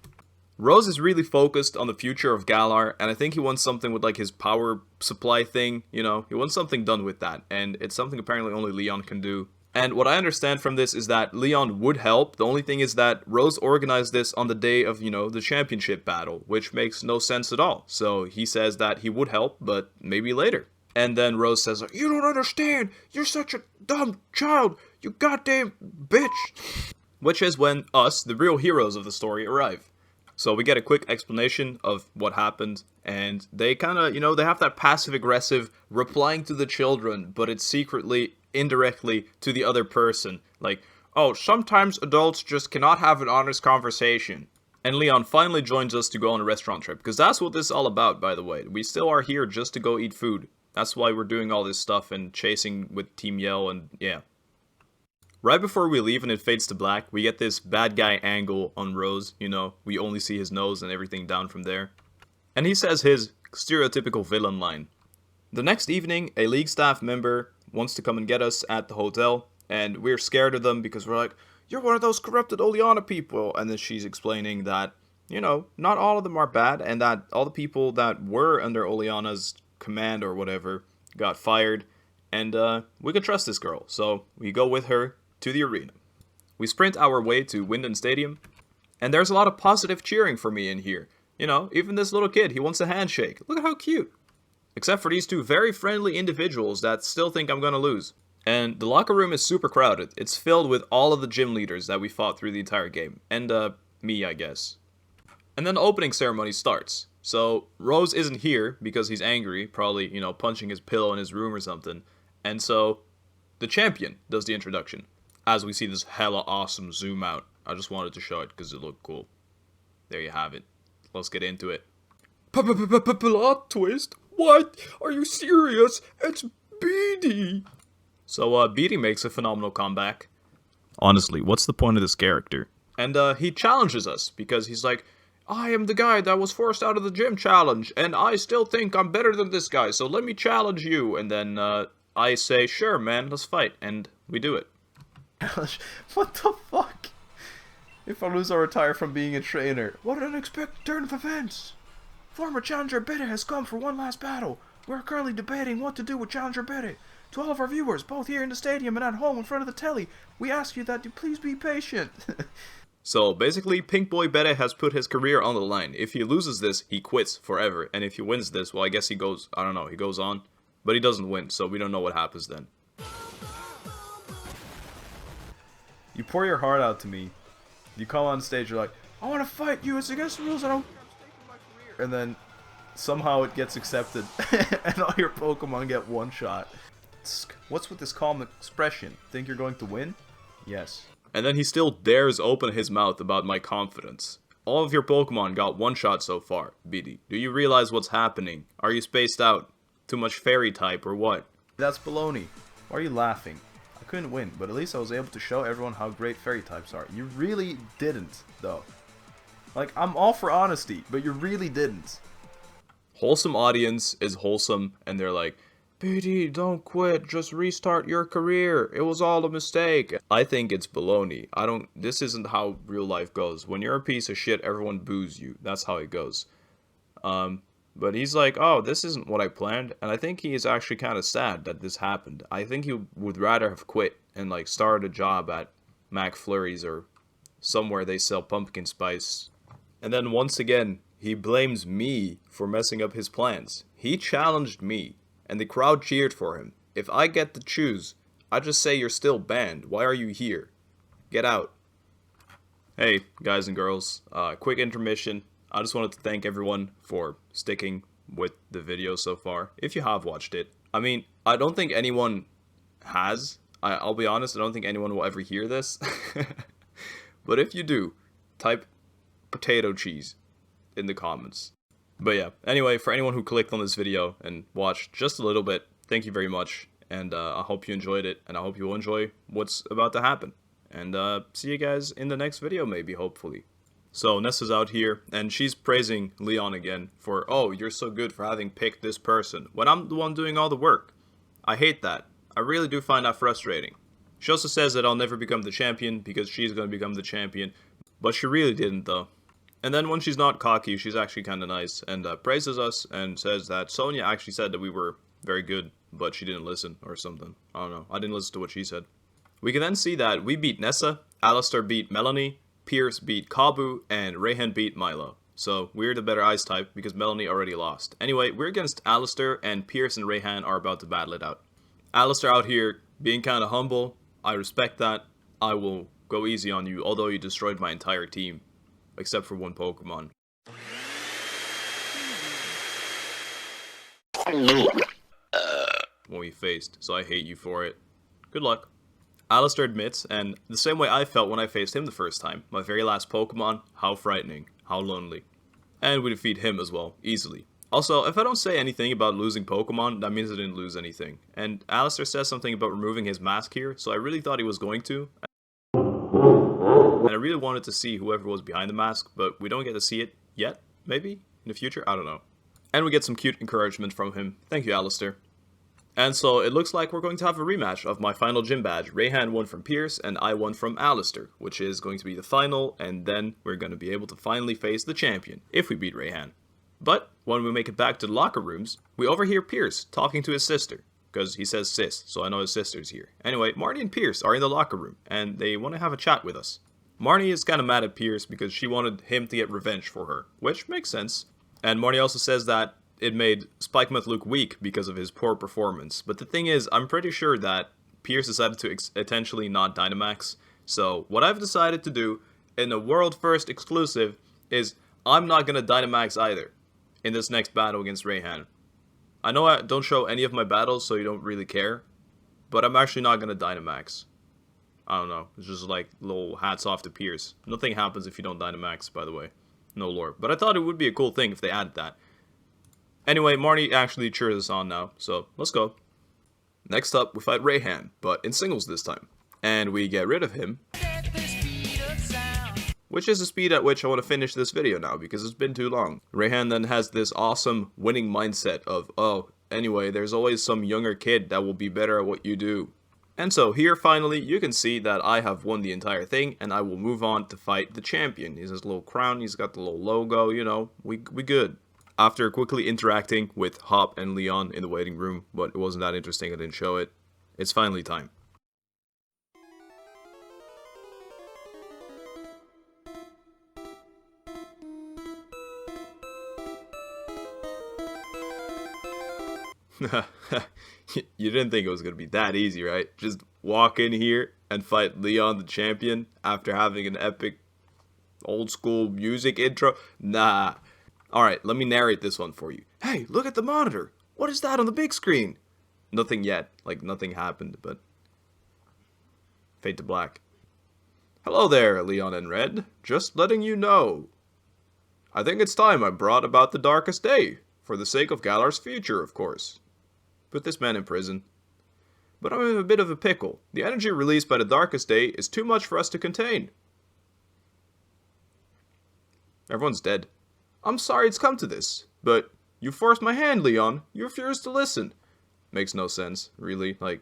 Rose is really focused on the future of Galar, and I think he wants something with, like, his power supply thing, He wants something done with that, and it's something apparently only Leon can do. And what I understand from this is that Leon would help. The only thing is that Rose organized this on the day of, the championship battle, which makes no sense at all. So he says that he would help, but maybe later. And then Rose says, "You don't understand! You're such a dumb child! You goddamn bitch!" Which is when us, the real heroes of the story, arrive. So we get a quick explanation of what happened, and they kind of, they have that passive-aggressive replying to the children, but it's secretly, indirectly, to the other person. Like, oh, sometimes adults just cannot have an honest conversation. And Leon finally joins us to go on a restaurant trip, because that's what this is all about, by the way. We still are here just to go eat food. That's why we're doing all this stuff and chasing with Team Yell, and yeah. Right before we leave and it fades to black, we get this bad guy angle on Rose, we only see his nose and everything down from there. And he says his stereotypical villain line. The next evening, a League staff member wants to come and get us at the hotel, and we're scared of them because we're like, you're one of those corrupted Oleana people, and then she's explaining that, not all of them are bad, and that all the people that were under Oleana's command or whatever got fired, and we could trust this girl, so we go with her to the arena. We sprint our way to Winden Stadium, and there's a lot of positive cheering for me in here. Even this little kid, he wants a handshake. Look at how cute. Except for these two very friendly individuals that still think I'm gonna lose. And the locker room is super crowded. It's filled with all of the gym leaders that we fought through the entire game. And, me, I guess. And then the opening ceremony starts. So, Rose isn't here because he's angry, probably, punching his pillow in his room or something. And so, the champion does the introduction. As we see this hella awesome zoom out. I just wanted to show it because it looked cool. There you have it. Let's get into it. Plot twist? What? Are you serious? It's Beatty! So, Beatty makes a phenomenal comeback. Honestly, what's the point of this character? And, he challenges us because he's like, I am the guy that was forced out of the gym challenge, and I still think I'm better than this guy, so let me challenge you. And then, I say, sure, man, let's fight. And we do it. What the fuck? If I lose, I'll retire from being a trainer. What an unexpected turn of events! Former Challenger Beta has come for one last battle. We're currently debating what to do with Challenger Beta. To all of our viewers, both here in the stadium and at home in front of the telly, we ask you that you please be patient. So basically, Pink Boy Beta has put his career on the line. If he loses this, he quits forever. And if he wins this, well, I guess he goes, I don't know, he goes on. But he doesn't win, so we don't know what happens then. You pour your heart out to me. You come on stage, you're like, I want to fight you, it's against the rules, I don't... And then, somehow it gets accepted, and all your Pokemon get one shot. What's with this calm expression? Think you're going to win? Yes. And then he still dares open his mouth about my confidence. All of your Pokemon got one shot so far, Beatty. Do you realize what's happening? Are you spaced out? Too much fairy type or what? That's baloney. Why are you laughing? I couldn't win, but at least I was able to show everyone how great fairy types are. You really didn't, though. Like, I'm all for honesty, but you really didn't. Wholesome audience is wholesome, and they're like, Beatty, don't quit, just restart your career. It was all a mistake. I think it's baloney. This isn't how real life goes. When you're a piece of shit, everyone boos you. That's how it goes. But he's like, oh, this isn't what I planned. And I think he is actually kind of sad that this happened. I think he would rather have quit and, like, started a job at McFlurry's or somewhere they sell pumpkin spice. And then once again, he blames me for messing up his plans. He challenged me, and the crowd cheered for him. If I get to choose, I just say you're still banned. Why are you here? Get out. Hey, guys and girls, quick intermission. I just wanted to thank everyone for sticking with the video so far, if you have watched it. I mean, I don't think anyone has. I'll be honest, I don't think anyone will ever hear this. But if you do, type potato cheese in the comments. But yeah, anyway, for anyone who clicked on this video and watched just a little bit, thank you very much. And I hope you enjoyed it, and I hope you will enjoy what's about to happen. And see you guys in the next video, maybe, hopefully. So Nessa's out here, and she's praising Leon again for, oh, you're so good for having picked this person, when I'm the one doing all the work. I hate that. I really do find that frustrating. She also says that I'll never become the champion because she's going to become the champion, but she really didn't, though. And then when she's not cocky, she's actually kind of nice, and praises us, and says that Sonia actually said that we were very good, but she didn't listen, or something. I don't know. I didn't listen to what she said. We can then see that we beat Nessa, Alistair beat Melanie, Pierce beat Kabu, and Rayhan beat Milo. So, we're the better ice type, because Melanie already lost. Anyway, we're against Alistair, and Pierce and Rayhan are about to battle it out. Alistair out here, being kind of humble. I respect that. I will go easy on you, although you destroyed my entire team. except for one Pokemon. When we faced, so I hate you for it. Good luck. Alistair admits, and the same way I felt when I faced him the first time. My very last Pokemon, how frightening, how lonely. And we defeat him as well, easily. Also, if I don't say anything about losing Pokemon, that means I didn't lose anything. And Alistair says something about removing his mask here, so I really thought he was going to. And I really wanted to see whoever was behind the mask, but we don't get to see it yet, maybe? In the future? I don't know. And we get some cute encouragement from him. Thank you, Alistair. And so it looks like we're going to have a rematch of my final gym badge. Rayhan won from Pierce, and I won from Alistair, which is going to be the final, and then we're going to be able to finally face the champion, if we beat Rayhan. But when we make it back to the locker rooms, we overhear Pierce talking to his sister, because he says sis, so I know his sister's here. Anyway, Marnie and Pierce are in the locker room, and they want to have a chat with us. Marnie is kind of mad at Pierce because she wanted him to get revenge for her, which makes sense. And Marnie also says that it made Spikemuth look weak because of his poor performance. But the thing is, I'm pretty sure that Pierce decided to intentionally not Dynamax. So what I've decided to do in a world first exclusive is I'm not going to Dynamax either in this next battle against Rayhan. I know I don't show any of my battles, so you don't really care. But I'm actually not going to Dynamax. I don't know. It's just like little hats off to Pierce. Nothing happens if you don't Dynamax, by the way. No lore. But I thought it would be a cool thing if they added that. Anyway, Marnie actually cheers us on now, so let's go. Next up, we fight Rayhan, but in singles this time. And we get rid of him. Which is the speed at which I want to finish this video now, because it's been too long. Rayhan then has this awesome winning mindset of, oh, anyway, there's always some younger kid that will be better at what you do. And so here, finally, you can see that I have won the entire thing, and I will move on to fight the champion. He has his little crown, he's got the little logo, you know, we good. After quickly interacting with Hop and Leon in the waiting room, but it wasn't that interesting, I didn't show it. It's finally time. You didn't think it was going to be that easy, right? Just walk in here and fight Leon the champion after having an epic old school music intro? Nah. Alright, let me narrate this one for you. Hey, look at the monitor! What is that on the big screen? Nothing yet. Like, nothing happened, but... Fade to black. Hello there, Leon and Red. Just letting you know. I think it's time I brought about the darkest day. For the sake of Galar's future, of course. Put this man in prison. But I'm in a bit of a pickle. The energy released by the darkest day is too much for us to contain. Everyone's dead. I'm sorry it's come to this, but you forced my hand, Leon. You refused to listen. Makes no sense, really. Like,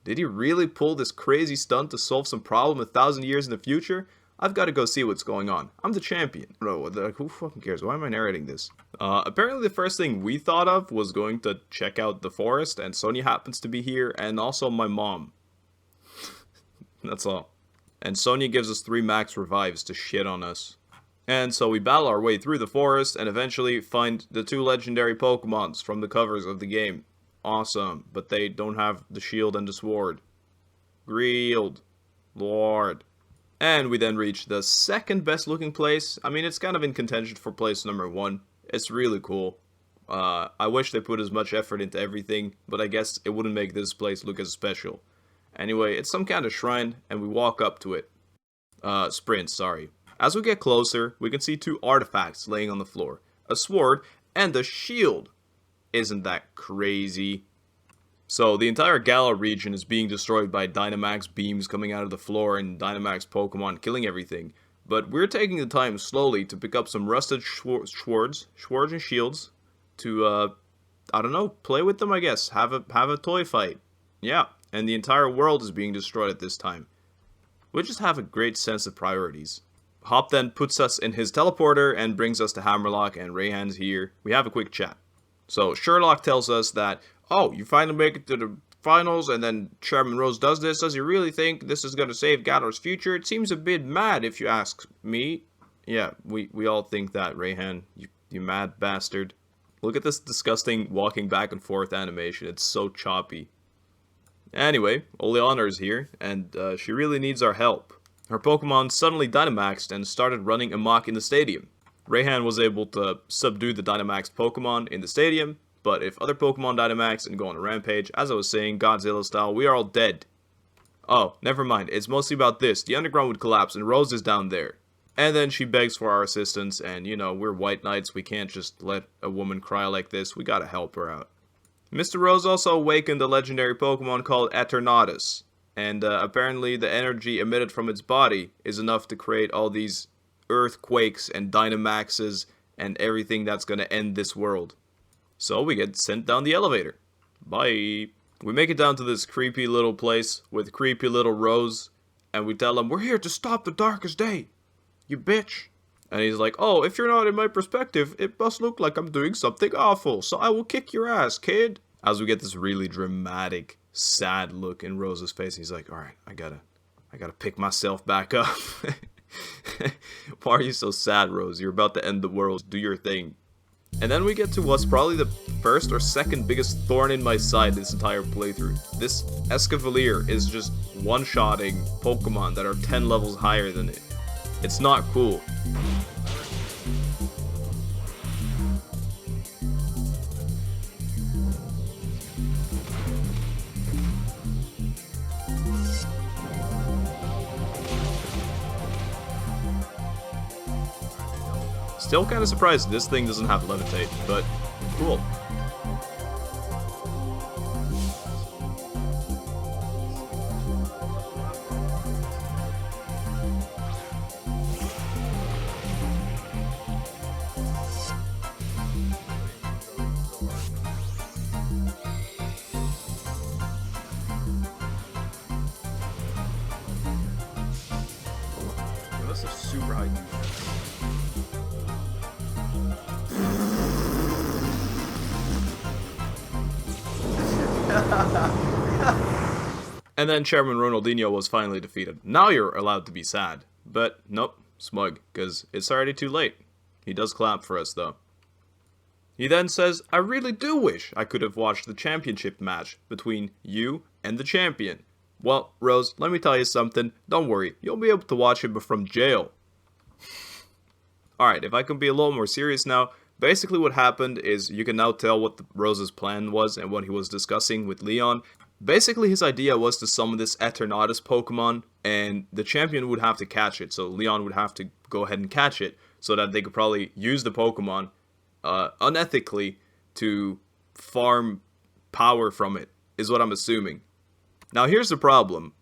did he really pull this crazy stunt to solve some problem 1,000 years in the future? I've got to go see what's going on. I'm the champion. Bro, who fucking cares? Why am I narrating this? Apparently the first thing we thought of was going to check out the forest, and Sonia happens to be here, and also my mom. That's all. And Sonia gives us 3 max revives to shit on us. And so we battle our way through the forest and eventually find the 2 legendary Pokemons from the covers of the game. Awesome, but they don't have the shield and the sword. Grealed. Lord. And we then reach the second best looking place. I mean, it's kind of in contention for place number 1. It's really cool. I wish they put as much effort into everything, but I guess it wouldn't make this place look as special. Anyway, it's some kind of shrine, and we walk up to it. Sprint, sorry. As we get closer, we can see 2 artifacts laying on the floor. A sword and a shield. Isn't that crazy? So, the entire Galar region is being destroyed by Dynamax beams coming out of the floor and Dynamax Pokemon killing everything. But we're taking the time slowly to pick up some rusted swords and shields to, I don't know, play with them, I guess. Have a toy fight. Yeah, and the entire world is being destroyed at this time. We just have a great sense of priorities. Hop then puts us in his teleporter and brings us to Hammerlock, and Rayhan's here. We have a quick chat. So Sherlock tells us that, oh, you finally make it to the finals, and then Chairman Rose does this. Does he really think this is going to save Galar's future? It seems a bit mad if you ask me. Yeah, we all think that, Rayhan. You mad bastard. Look at this disgusting walking back and forth animation. It's so choppy. Anyway, Oleana's here, and she really needs our help. her Pokemon suddenly Dynamaxed and started running amok in the stadium. Raihan was able to subdue the Dynamaxed Pokemon in the stadium, but if other Pokemon Dynamax and go on a rampage, as I was saying, Godzilla style, we are all dead. Oh, never mind, it's mostly about this. The underground would collapse and Rose is down there. And then she begs for our assistance, and you know, we're White Knights, we can't just let a woman cry like this, we gotta help her out. Mr. Rose also awakened a legendary Pokemon called Eternatus, and apparently the energy emitted from its body is enough to create all these earthquakes and Dynamaxes and everything that's gonna end this world. So we get sent down the elevator. Bye. We make it down to this creepy little place with creepy little Rose, and we tell him, we're here to stop the darkest day, you bitch. And he's like, oh, if you're not in my perspective, it must look like I'm doing something awful, so I will kick your ass, kid. As we get this really dramatic, sad look in Rose's face, he's like, alright, I gotta pick myself back up. Why are you so sad, Rose? You're about to end the world. Do your thing. And then we get to what's probably the first or second biggest thorn in my side this entire playthrough. This Escavalier is just one-shotting Pokemon that are 10 levels higher than it. It's not cool. Still kind of surprised this thing doesn't have levitate, but cool. Yo, that's a super high defense. And then Chairman Ronaldinho was finally defeated. Now you're allowed to be sad. But nope, smug, because it's already too late. He does clap for us though. He then says, I really do wish I could have watched the championship match between you and the champion. Well, Rose, let me tell you something. Don't worry, you'll be able to watch it from jail. Alright, if I can be a little more serious now, basically what happened is you can now tell what Rose's plan was and what he was discussing with Leon. Basically his idea was to summon this Eternatus Pokemon, and the champion would have to catch it, so Leon would have to go ahead and catch it, so that they could probably use the Pokemon unethically to farm power from it, is what I'm assuming. Now here's the problem.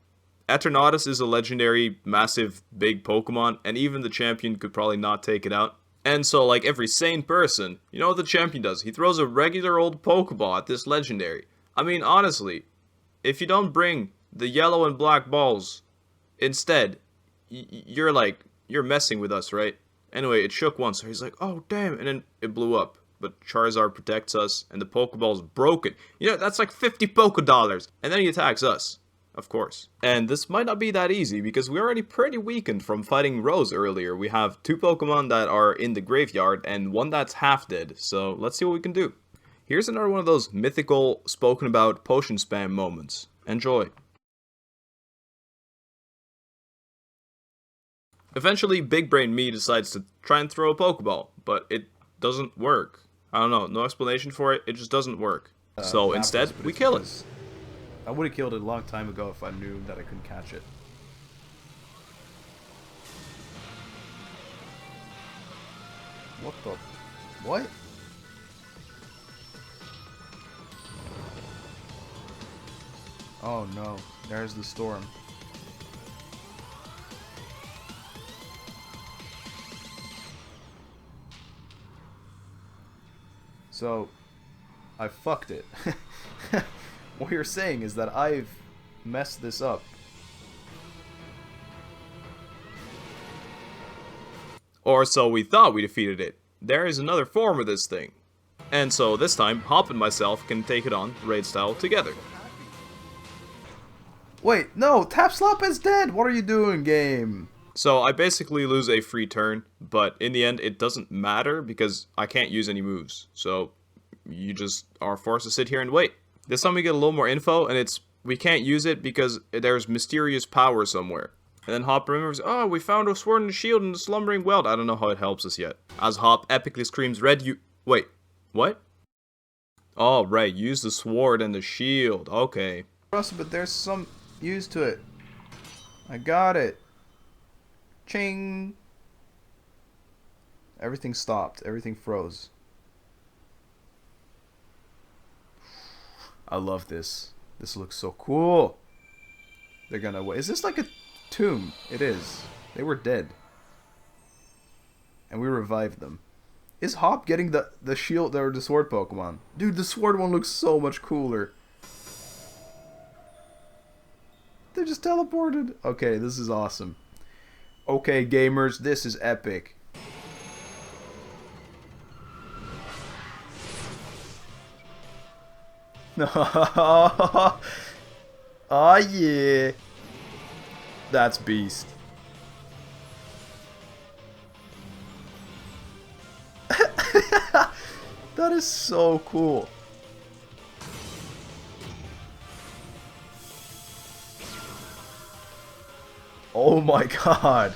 Eternatus is a legendary, massive, big Pokemon, and even the champion could probably not take it out. And so, like every sane person, you know what the champion does? He throws a regular old Pokeball at this legendary. I mean, honestly, if you don't bring the yellow and black balls instead, you're messing with us, right? Anyway, it shook once, so he's like, oh damn, and then it blew up. But Charizard protects us, and the Pokeball's broken. You know, that's like 50 Pokedollars. And then he attacks us, of course. And this might not be that easy, because we're already pretty weakened from fighting Rose earlier. We have 2 Pokemon that are in the graveyard, and 1 that's half dead. So let's see what we can do. Here's another one of those mythical, spoken about potion spam moments. Enjoy. Eventually, Big Brain Me decides to try and throw a Pokeball, but it doesn't work. I don't know, no explanation for it, it just doesn't work. So instead, we kill it. I would have killed it a long time ago if I knew that I couldn't catch it. What the... What? Oh no, there's the storm. So, I fucked it. What you're saying is that I've messed this up. Or so we thought we defeated it. There is another form of this thing. And so this time, Hop and myself can take it on, raid style, together. Wait, no! Tap Slap is dead! What are you doing, game? So I basically lose a free turn, but in the end it doesn't matter because I can't use any moves. So you just are forced to sit here and wait. This time we get a little more info, and we can't use it because there's mysterious power somewhere. And then Hop remembers, oh, we found a sword and a shield in the slumbering well. I don't know how it helps us yet. As Hop epically screams, Red, you... Wait, what? Oh, right, use the sword and the shield. Okay. Russell, but there's some use to it. I got it. Ching. Everything stopped. Everything froze. I love this. This looks so cool. They're gonna wait. Is this like a tomb? It is. They were dead. And we revived them. Is Hop getting the shield or the sword Pokemon? Dude, the sword one looks so much cooler. They just teleported. Okay, this is awesome. Okay, gamers, this is epic. Oh yeah. That's beast. That is so cool. Oh my god.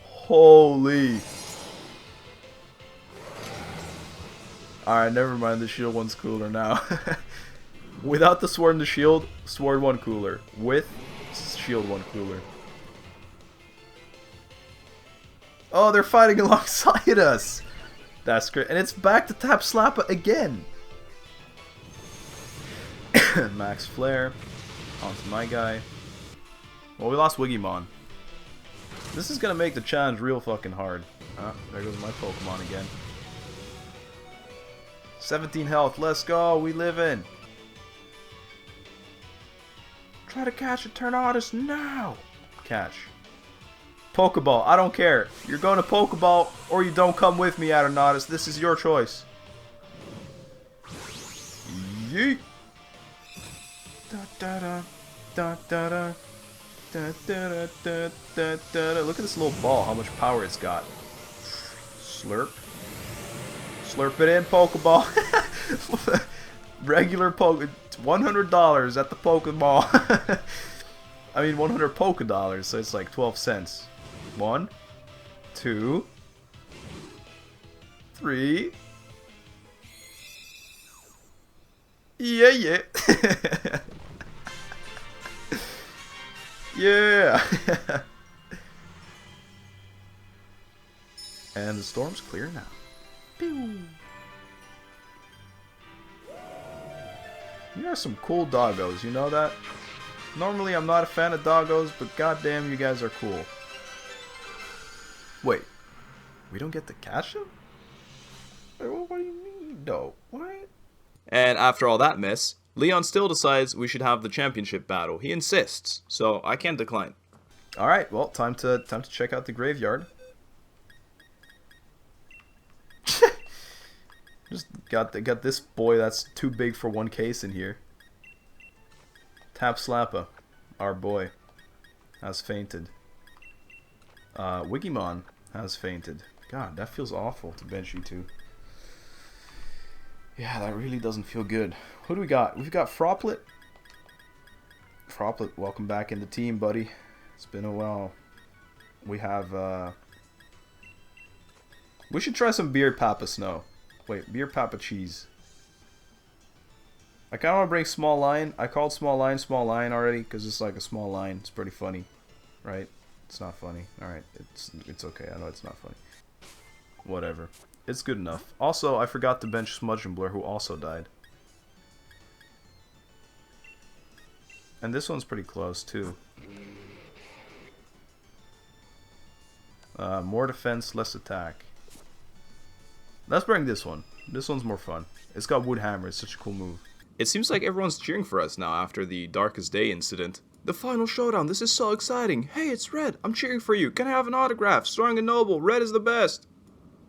Holy. Alright, never mind. The shield one's cooler now. Without the sword and the shield, sword one cooler. With shield one cooler. Oh, they're fighting alongside us. That's great. And it's back to Tap Slappa again. Max Flare. On to my guy. Well, we lost Wigimon. This is gonna make the challenge real fucking hard. Ah, there goes my Pokemon again. 17 health. Let's go. We live in. Try to catch a Tornadus now. Catch. Pokeball. I don't care. You're going to Pokeball or you don't come with me, Tornadus. This is your choice. Yeet. Da da da da da da. Da, da, da, da, da, da. Look at this little ball, how much power it's got. Slurp. Slurp it in, Pokeball. Regular Poke. $100 at the Pokeball. I mean, 100 Pokedollars, so it's like 12 cents. 1, 2, 3. Yeah, yeah. Yeah. And the storm's clear now. Pew. You are some cool doggos, you know that? Normally I'm not a fan of doggos, but goddamn you guys are cool. Wait. We don't get to catch them? Wait, what do you mean? No. What? And after all that mess, Leon still decides we should have the championship battle. He insists, so I can't decline. Alright, well, time to check out the graveyard. Just got this boy that's too big for one case in here. Tap Slappa, our boy, has fainted. Wigimon has fainted. God, that feels awful to bench you two. Yeah, that really doesn't feel good. Who do we got? We've got Froplet. Froplet, welcome back in the team, buddy. It's been a while. We have, we should try some Beard Papa Snow. Wait, Beard Papa Cheese. I kind of want to bring Small Lion. I called Small Lion already because it's like a small line. It's pretty funny, right? It's not funny. Alright, it's okay. I know it's not funny. Whatever. It's good enough. Also, I forgot to bench Smudge and Blur, who also died. And this one's pretty close, too. More defense, less attack. Let's bring this one. This one's more fun. It's got Wood Hammer. It's such a cool move. It seems like everyone's cheering for us now after the Darkest Day incident. The final showdown. This is so exciting. Hey, it's Red. I'm cheering for you. Can I have an autograph? Strong and noble. Red is the best.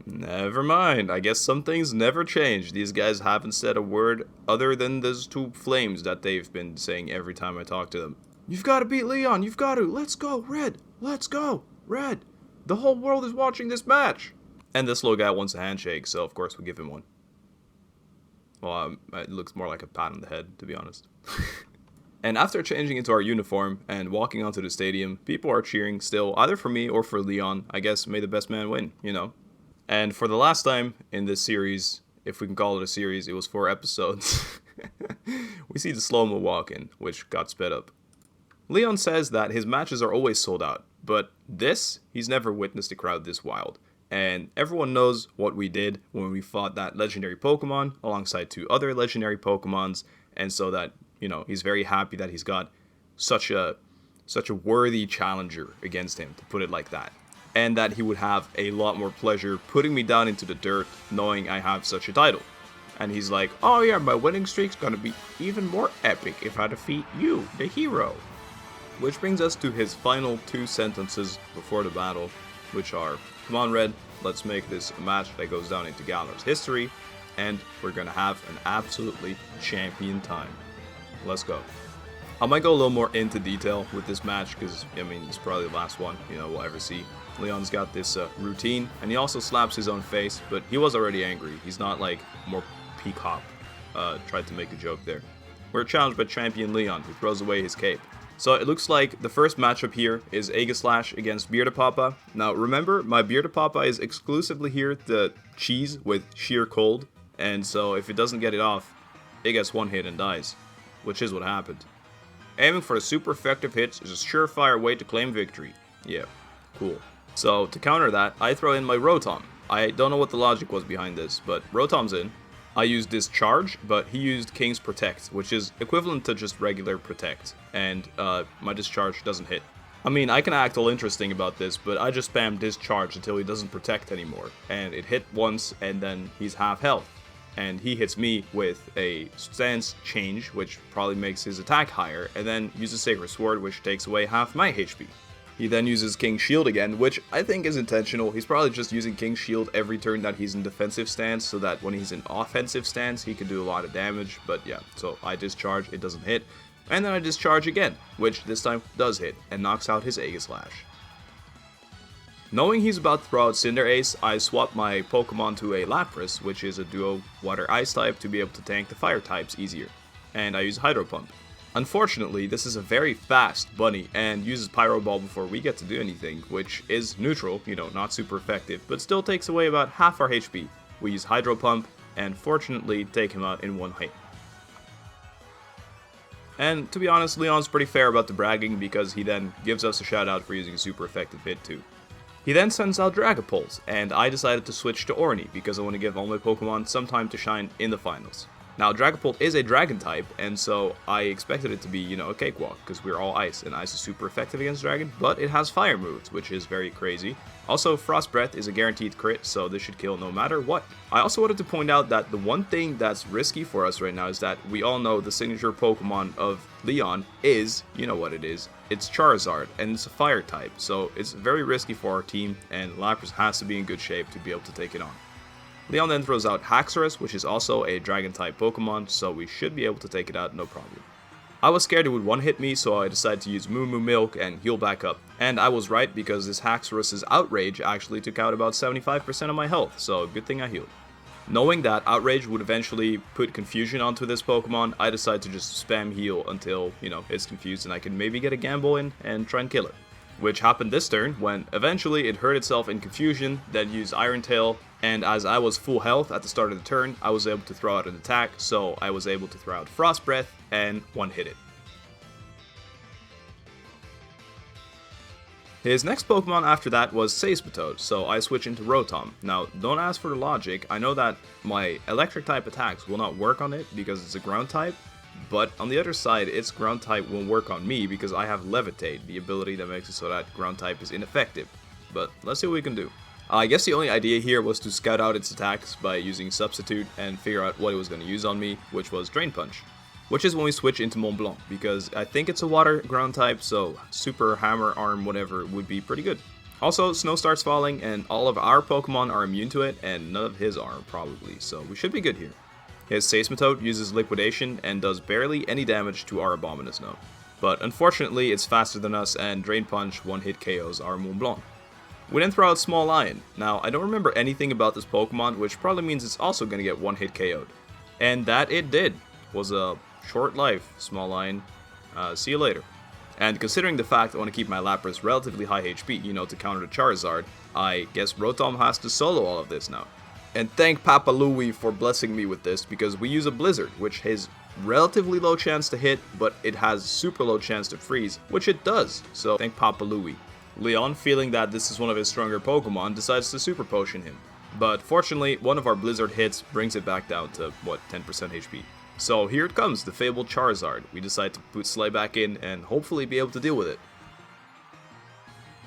Never mind. I guess some things never change. These guys haven't said a word other than those two flames that they've been saying every time I talk to them. You've got to beat Leon. You've got to. Let's go, Red. Let's go, Red. The whole world is watching this match. And this little guy wants a handshake, so of course we give him one. Well, it looks more like a pat on the head, to be honest. And after changing into our uniform and walking onto the stadium, people are cheering still, either for me or for Leon. I guess may the best man win, you know. And for the last time in this series, if we can call it a series, it was 4 episodes. We see the slow-mo walk-in, which got sped up. Leon says that his matches are always sold out, but he's never witnessed a crowd this wild. And everyone knows what we did when we fought that legendary Pokemon alongside 2 other legendary Pokemons, and so that, you know, he's very happy that he's got such a worthy challenger against him, to put it like that. And that he would have a lot more pleasure putting me down into the dirt knowing I have such a title. And he's like, oh yeah, my winning streak's gonna be even more epic if I defeat you, the hero. Which brings us to his final 2 sentences before the battle, which are, come on Red, let's make this a match that goes down into Galar's history, and we're gonna have an absolutely champion time. Let's go. I might go a little more into detail with this match, because, I mean, it's probably the last one, you know, we'll ever see. Leon's got this routine, and he also slaps his own face, but he was already angry. He's not like more peacock, tried to make a joke there. We're challenged by champion Leon, who throws away his cape. So it looks like the first matchup here is Aegislash against Beardapapa. Now remember, my Beardapapa is exclusively here to cheese with sheer cold, and so if it doesn't get it off, it gets one hit and dies, which is what happened. Aiming for the super effective hits is a surefire way to claim victory. Yeah, cool. So to counter that, I throw in my Rotom. I don't know what the logic was behind this, but Rotom's in. I used Discharge, but he used King's Protect, which is equivalent to just regular Protect, and my Discharge doesn't hit. I mean, I can act all interesting about this, but I just spam Discharge until he doesn't Protect anymore, and it hit once, and then he's half health. And he hits me with a stance change, which probably makes his attack higher, and then uses Sacred Sword, which takes away half my HP. He then uses King's Shield again, which I think is intentional. He's probably just using King's Shield every turn that he's in defensive stance, so that when he's in offensive stance, he can do a lot of damage. But yeah, so I discharge, it doesn't hit. And then I discharge again, which this time does hit, and knocks out his Aegislash. Knowing he's about to throw out Cinderace, I swap my Pokemon to a Lapras, which is a duo Water-Ice type, to be able to tank the Fire types easier. And I use Hydro Pump. Unfortunately, this is a very fast bunny and uses Pyro Ball before we get to do anything, which is neutral, you know, not super effective, but still takes away about half our HP. We use Hydro Pump, and fortunately take him out in one hit. And to be honest, Leon's pretty fair about the bragging, because he then gives us a shout out for using a super effective hit too. He then sends out Dragapults, and I decided to switch to Orney, because I want to give all my Pokemon some time to shine in the finals. Now, Dragapult is a dragon type, and so I expected it to be, you know, a cakewalk, because we're all ice, and ice is super effective against dragon, but it has fire moves, which is very crazy. Also, Frost Breath is a guaranteed crit, so this should kill no matter what. I also wanted to point out that the one thing that's risky for us right now is that we all know the signature Pokemon of Leon is, you know what it is, it's Charizard, and it's a fire type, so it's very risky for our team, and Lapras has to be in good shape to be able to take it on. Leon then throws out Haxorus, which is also a Dragon-type Pokemon, so we should be able to take it out no problem. I was scared it would one-hit me, so I decided to use Moo Moo Milk and heal back up. And I was right, because this Haxorus' Outrage actually took out about 75% of my health, so good thing I healed. Knowing that Outrage would eventually put confusion onto this Pokemon, I decided to just spam heal until, you know, it's confused and I can maybe get a Gamble in and try and kill it. Which happened this turn, when eventually it hurt itself in confusion, then used Iron Tail, and as I was full health at the start of the turn, I was able to throw out an attack, so I was able to throw out Frost Breath and one-hit it. His next Pokemon after that was Seismitoad, so I switch into Rotom. Now, don't ask for the logic, I know that my electric type attacks will not work on it because it's a ground type, but on the other side, its ground type won't work on me because I have Levitate, the ability that makes it so that ground type is ineffective. But let's see what we can do. I guess the only idea here was to scout out its attacks by using Substitute and figure out what it was going to use on me, which was Drain Punch. Which is when we switch into Mont Blanc, because I think it's a water ground type, so Super Hammer Arm whatever would be pretty good. Also, snow starts falling, and all of our Pokemon are immune to it, and none of his are, probably, so we should be good here. His Seismitoad uses Liquidation and does barely any damage to our Abominus Note. But unfortunately, it's faster than us, and Drain Punch one-hit KOs our Mont Blanc. We then throw out Small Lion. Now, I don't remember anything about this Pokemon, which probably means it's also going to get one hit KO'd. And that it did. Was a short life, Small Lion. See you later. And considering the fact I want to keep my Lapras relatively high HP, you know, to counter the Charizard, I guess Rotom has to solo all of this now. And thank Papa Louie for blessing me with this, because we use a Blizzard, which has relatively low chance to hit, but it has super low chance to freeze, which it does, so thank Papa Louie. Leon, feeling that this is one of his stronger Pokemon, decides to Super Potion him. But fortunately, one of our Blizzard hits brings it back down to, what, 10% HP. So here it comes, the fabled Charizard. We decide to put Slay back in and hopefully be able to deal with it.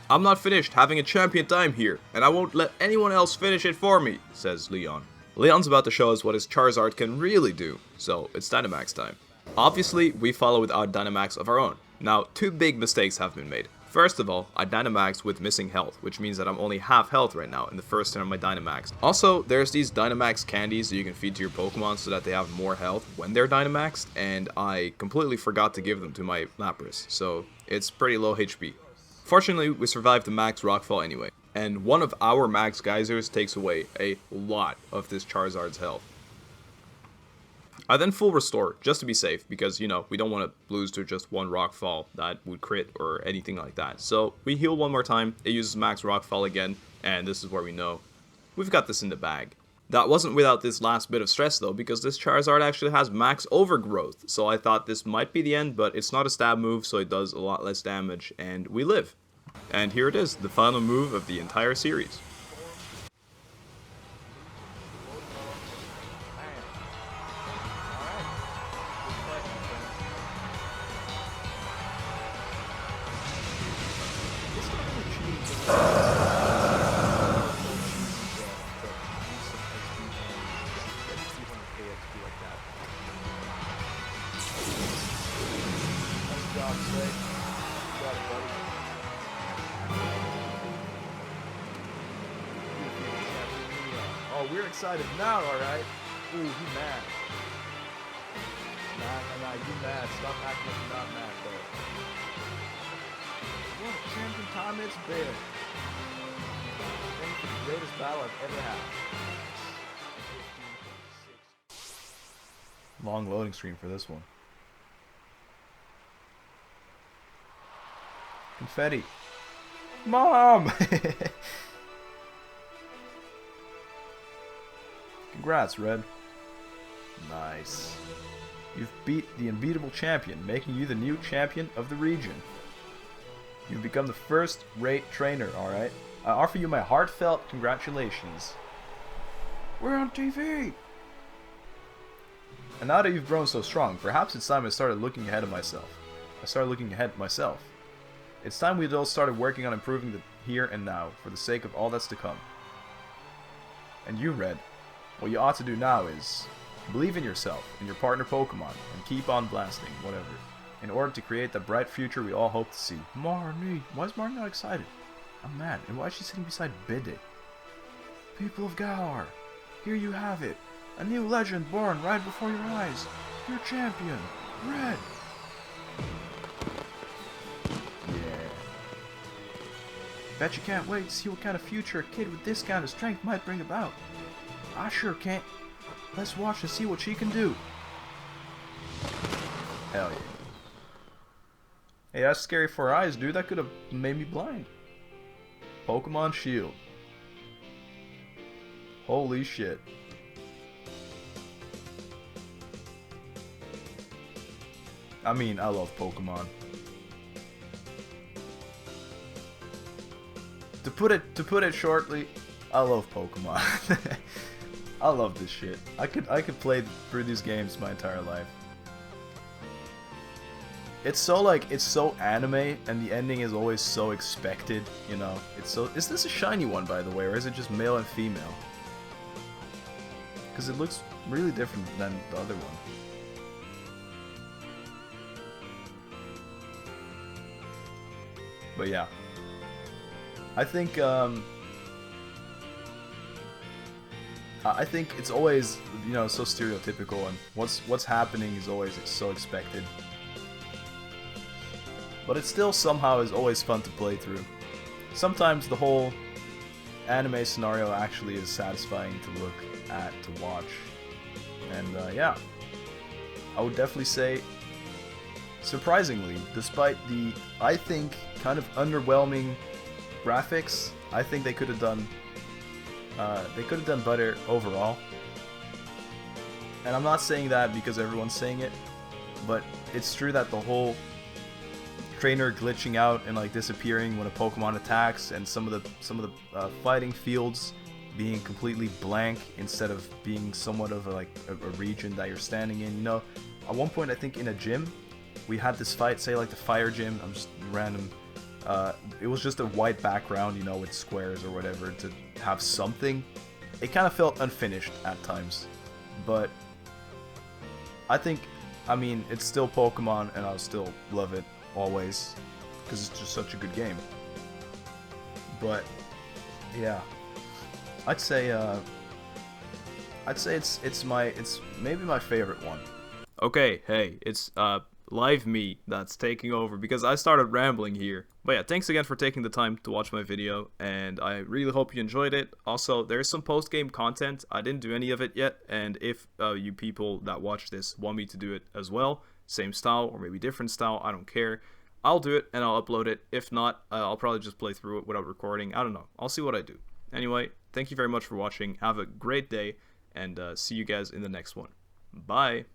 I'm not finished having a champion time here, and I won't let anyone else finish it for me, says Leon. Leon's about to show us what his Charizard can really do, so it's Dynamax time. Obviously, we follow with our Dynamax of our own. Now, two big mistakes have been made. First of all, I Dynamax with missing health, which means that I'm only half health right now in the first turn of my Dynamax. Also, there's these Dynamax candies that you can feed to your Pokemon so that they have more health when they're Dynamaxed, and I completely forgot to give them to my Lapras, so it's pretty low HP. Fortunately, we survived the max Rockfall anyway, and one of our max Geysers takes away a lot of this Charizard's health. I then full restore, just to be safe, because, you know, we don't want to lose to just one Rockfall that would crit or anything like that. So we heal one more time, it uses max Rockfall again, and this is where we know we've got this in the bag. That wasn't without this last bit of stress though, because this Charizard actually has max Overgrowth, so I thought this might be the end, but it's not a stab move, so it does a lot less damage, and we live. And here it is, the final move of the entire series. Oh, we're excited now, alright? Ooh, he mad. Nah, you mad. Stop acting like you're not mad, though. What a champion time it's been. Thank you for the greatest battle I've ever had. Long loading screen for this one. Confetti. Mom! Congrats, Red. Nice. You've beat the unbeatable champion, making you the new champion of the region. You've become the first-rate trainer, alright? I offer you my heartfelt congratulations. We're on TV! And now that you've grown so strong, perhaps it's time I started looking ahead of myself. It's time we all started working on improving the here and now, for the sake of all that's to come. And you, Red, what you ought to do now is believe in yourself, in your partner Pokemon, and keep on blasting, whatever, in order to create the bright future we all hope to see. Marnie! Why is Marnie not excited? I'm mad. And why is she sitting beside Biddy? People of Galar, here you have it. A new legend born right before your eyes. Your champion, Red. Yeah. Bet you can't wait to see what kind of future a kid with this kind of strength might bring about. I sure can't. Let's watch and see what she can do. Hell yeah. Hey, that's scary for her eyes, dude. That could have made me blind. Pokemon Shield. Holy shit. I mean, I love Pokemon. To put it shortly, I love Pokemon. I love this shit. I could play through these games my entire life. It's so anime, and the ending is always so expected, you know. Is this a shiny one, by the way, or is it just male and female? Because it looks really different than the other one. But yeah, I think it's always, you know, so stereotypical, and what's happening is always so expected. But it still somehow is always fun to play through. Sometimes the whole anime scenario actually is satisfying to look at, to watch. And yeah, I would definitely say, surprisingly, despite the, I think, kind of underwhelming graphics, I think they could have done better overall. And I'm not saying that because everyone's saying it, but it's true that the whole trainer glitching out and like disappearing when a Pokemon attacks, and some of the fighting fields being completely blank instead of being somewhat of a region that you're standing in. You know, at one point I think in a gym we had this fight, say like the fire gym. I'm just random. It was just a white background, you know, with squares or whatever to have something. It kind of felt unfinished at times, but I mean, it's still Pokemon, and I'll still love it always because it's just such a good game. But yeah, I'd say it's maybe my favorite one. Okay, hey, it's live me that's taking over because I started rambling here. But yeah, thanks again for taking the time to watch my video, and I really hope you enjoyed it. Also, there's some post-game content. I didn't do any of it yet, and if you people that watch this want me to do it as well, same style or maybe different style, I don't care. I'll do it and I'll upload it. If not, I'll probably just play through it without recording. I don't know. I'll see what I do. Anyway, thank you very much for watching. Have a great day, and see you guys in the next one. Bye.